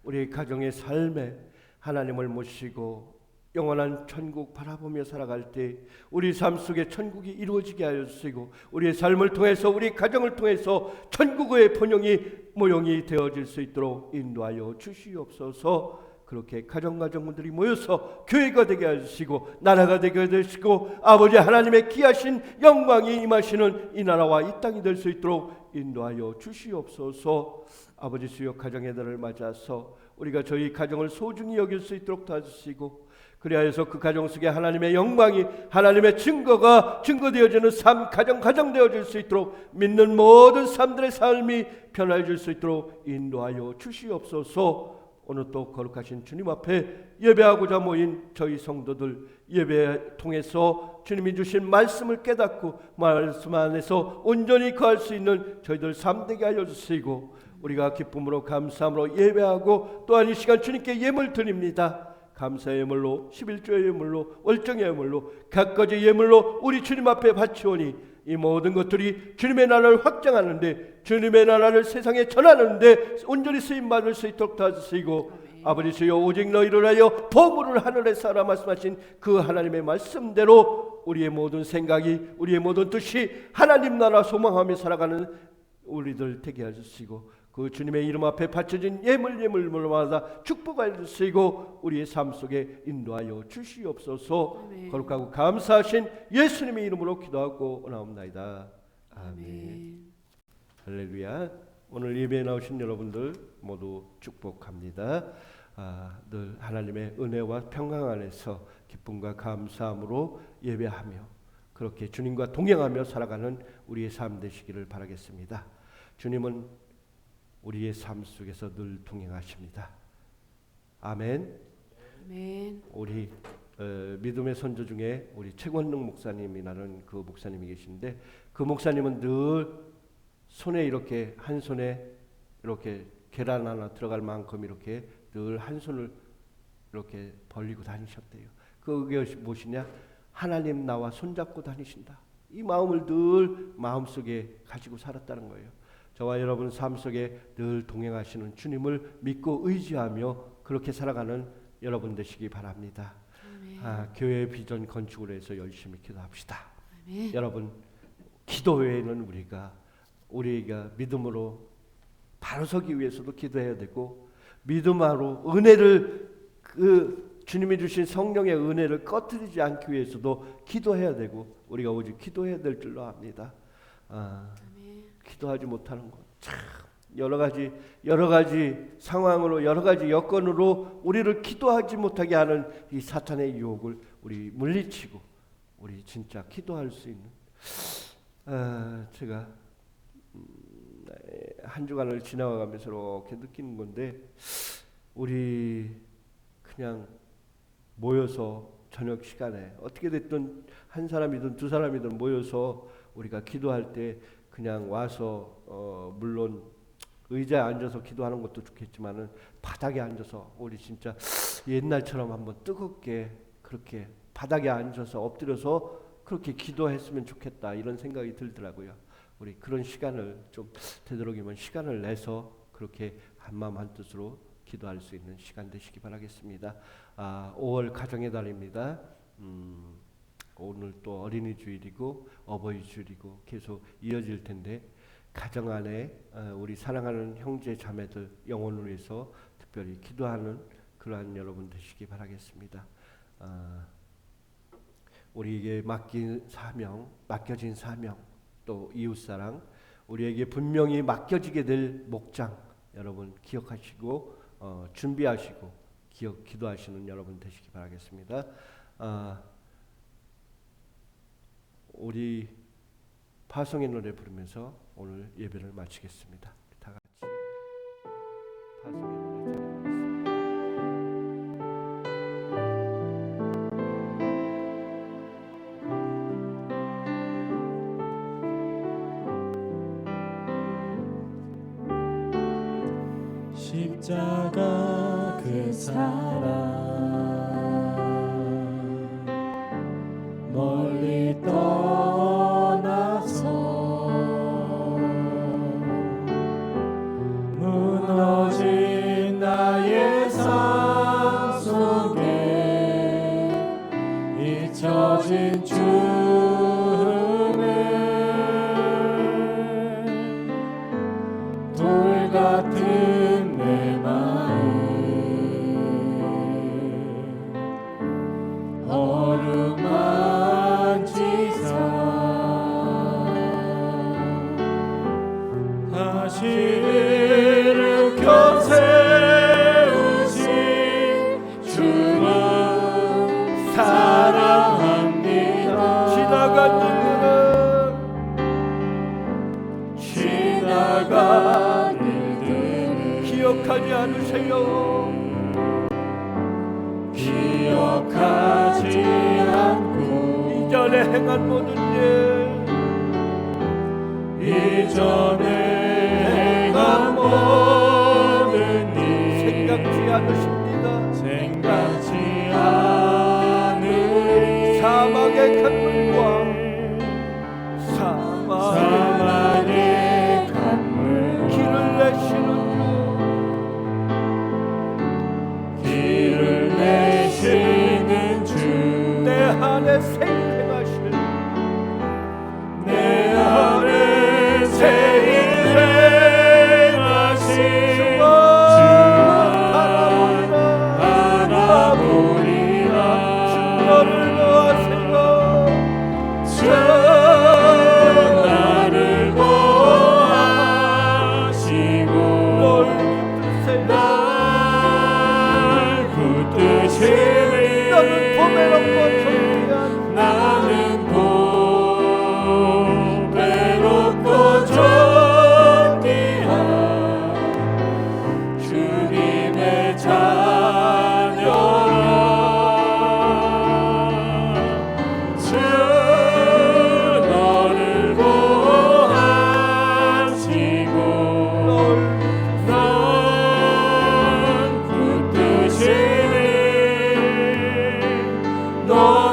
우리의 가정의 삶에 하나님을 모시고 영원한 천국 바라보며 살아갈 때 우리 삶 속에 천국이 이루어지게 하여 주시고 우리의 삶을 통해서 우리 가정을 통해서 천국의 번영이 모형이 되어질 수 있도록 인도하여 주시옵소서. 그렇게 가정들이 모여서 교회가 되게 해주시고 나라가 되게 해주시고 아버지 하나님의 귀하신 영광이 임하시는 이 나라와 이 땅이 될 수 있도록 인도하여 주시옵소서. 아버지 주여 가정의 날을 맞아서 우리가 저희 가정을 소중히 여길 수 있도록 도와주시고 그리하여서 그 가정 속에 하나님의 영광이 하나님의 증거가 증거되어지는 삶 가정 되어질 수 있도록 믿는 모든 사람들의 삶이 변화해질 수 있도록 인도하여 주시옵소서. 오늘 또 거룩하신 주님 앞에 예배하고자 모인 저희 성도들 예배 통해서 주님이 주신 말씀을 깨닫고 말씀 안에서 온전히 거할 수 있는 저희들 삶 되게 하여 주시고 우리가 기쁨으로 감사함으로 예배하고 또한 이 시간 주님께 예물 드립니다. 감사의 예물로 11조의 예물로 월정의 예물로 각가지 예물로 우리 주님 앞에 바치오니 이 모든 것들이 주님의 나라를 확장하는데 주님의 나라를 세상에 전하는데 온전히 쓰임받을 수 있도록 도와주시고 아버지 주여 오직 너희를 하여 보물을 하늘에 쌓으라 말씀하신 그 하나님의 말씀대로 우리의 모든 생각이 우리의 모든 뜻이 하나님 나라 소망하며 살아가는 우리들 되게 해주시고 그 주님의 이름 앞에 바쳐진 예물마다 축복하여 주시고 우리의 삶 속에 인도하여 주시옵소서. 아멘. 거룩하고 감사하신 예수님의 이름으로 기도하고 나옵나이다. 아멘. 할렐루야. 오늘 예배에 나오신 여러분들 모두 축복합니다. 늘 하나님의 은혜와 평강 안에서 기쁨과 감사함으로 예배하며 그렇게 주님과 동행하며 살아가는 우리의 삶 되시기를 바라겠습니다. 주님은 우리의 삶 속에서 늘 동행하십니다. 아멘. 아멘. 우리 믿음의 선조 중에 우리 최권능 목사님이라는 그 목사님이 계신데 그 목사님은 늘 손에 이렇게 한 손에 이렇게 계란 하나 들어갈 만큼 이렇게 늘 한 손을 이렇게 벌리고 다니셨대요. 그게 무엇이냐? 하나님 나와 손잡고 다니신다. 이 마음을 늘 마음속에 가지고 살았다는 거예요. 저와 여러분 삶 속에 늘 동행하시는 주님을 믿고 의지하며 그렇게 살아가는 여러분 되시기 바랍니다. 교회 비전 건축을 해서 열심히 기도합시다. 아멘. 여러분 기도 외에는 우리가 믿음으로 바로 서기 위해서도 기도해야 되고 믿음으로 은혜를 그 주님이 주신 성령의 은혜를 꺼뜨리지 않기 위해서도 기도해야 되고 우리가 오직 기도해야 될 줄로 압니다. 기도하지 못하는 것 참 여러 가지 상황으로 여러 가지 여건으로 우리를 기도하지 못하게 하는 이 사탄의 유혹을 우리 물리치고 우리 진짜 기도할 수 있는 제가 한 주간을 지나가면서 이렇게 느끼는 건데 우리 그냥 모여서 저녁 시간에 어떻게 됐든 한 사람이든 두 사람이든 모여서 우리가 기도할 때 그냥 와서 물론 의자에 앉아서 기도하는 것도 좋겠지만은 바닥에 앉아서 우리 진짜 옛날처럼 한번 뜨겁게 그렇게 바닥에 앉아서 엎드려서 그렇게 기도했으면 좋겠다 이런 생각이 들더라고요. 우리 그런 시간을 좀 되도록이면 시간을 내서 그렇게 한마음 한뜻으로 기도할 수 있는 시간 되시기 바라겠습니다. 5월 가정의 달입니다. 오늘 또 어린이 주일이고 어버이 주일이고 계속 이어질 텐데 가정 안에 우리 사랑하는 형제 자매들 영혼을 위해서 특별히 기도하는 그러한 여러분 되시기 바라겠습니다. 우리에게 맡겨진 사명 또 이웃사랑 우리에게 분명히 맡겨지게 될 목장 여러분 기억하시고 준비하시고 기도하시는 여러분 되시기 바라겠습니다. 우리 파송의 노래 부르면서 오늘 예배를 마치겠습니다. 다 같이 파송의 노래 십자가 그 사랑 주신 주는 돌 같은 내 마음 어루만지사 다시 일으켜 세우신 주는 사랑합니다. 지나간 일들을 기억하지 않으세요. 기억하지 않고 이전에 행한 모든 일 이전에 행한 모든 일 생각지 않으십니다. 생각지 않으리 사막의 강물과 사막의 강물 길을 내시는 길을 내시는 주 내 안에 생행하실 내 안에 생행하신 주와 바라보리라 주 너를 노하세요. 주 나를 보호하시고 널 붙드세요. 날 붙드시니 너는 보배롭고 존귀한 나는 보배롭고 존귀한 주님의 자녀라 주 너를 보호하시고 넌 붙드시니 너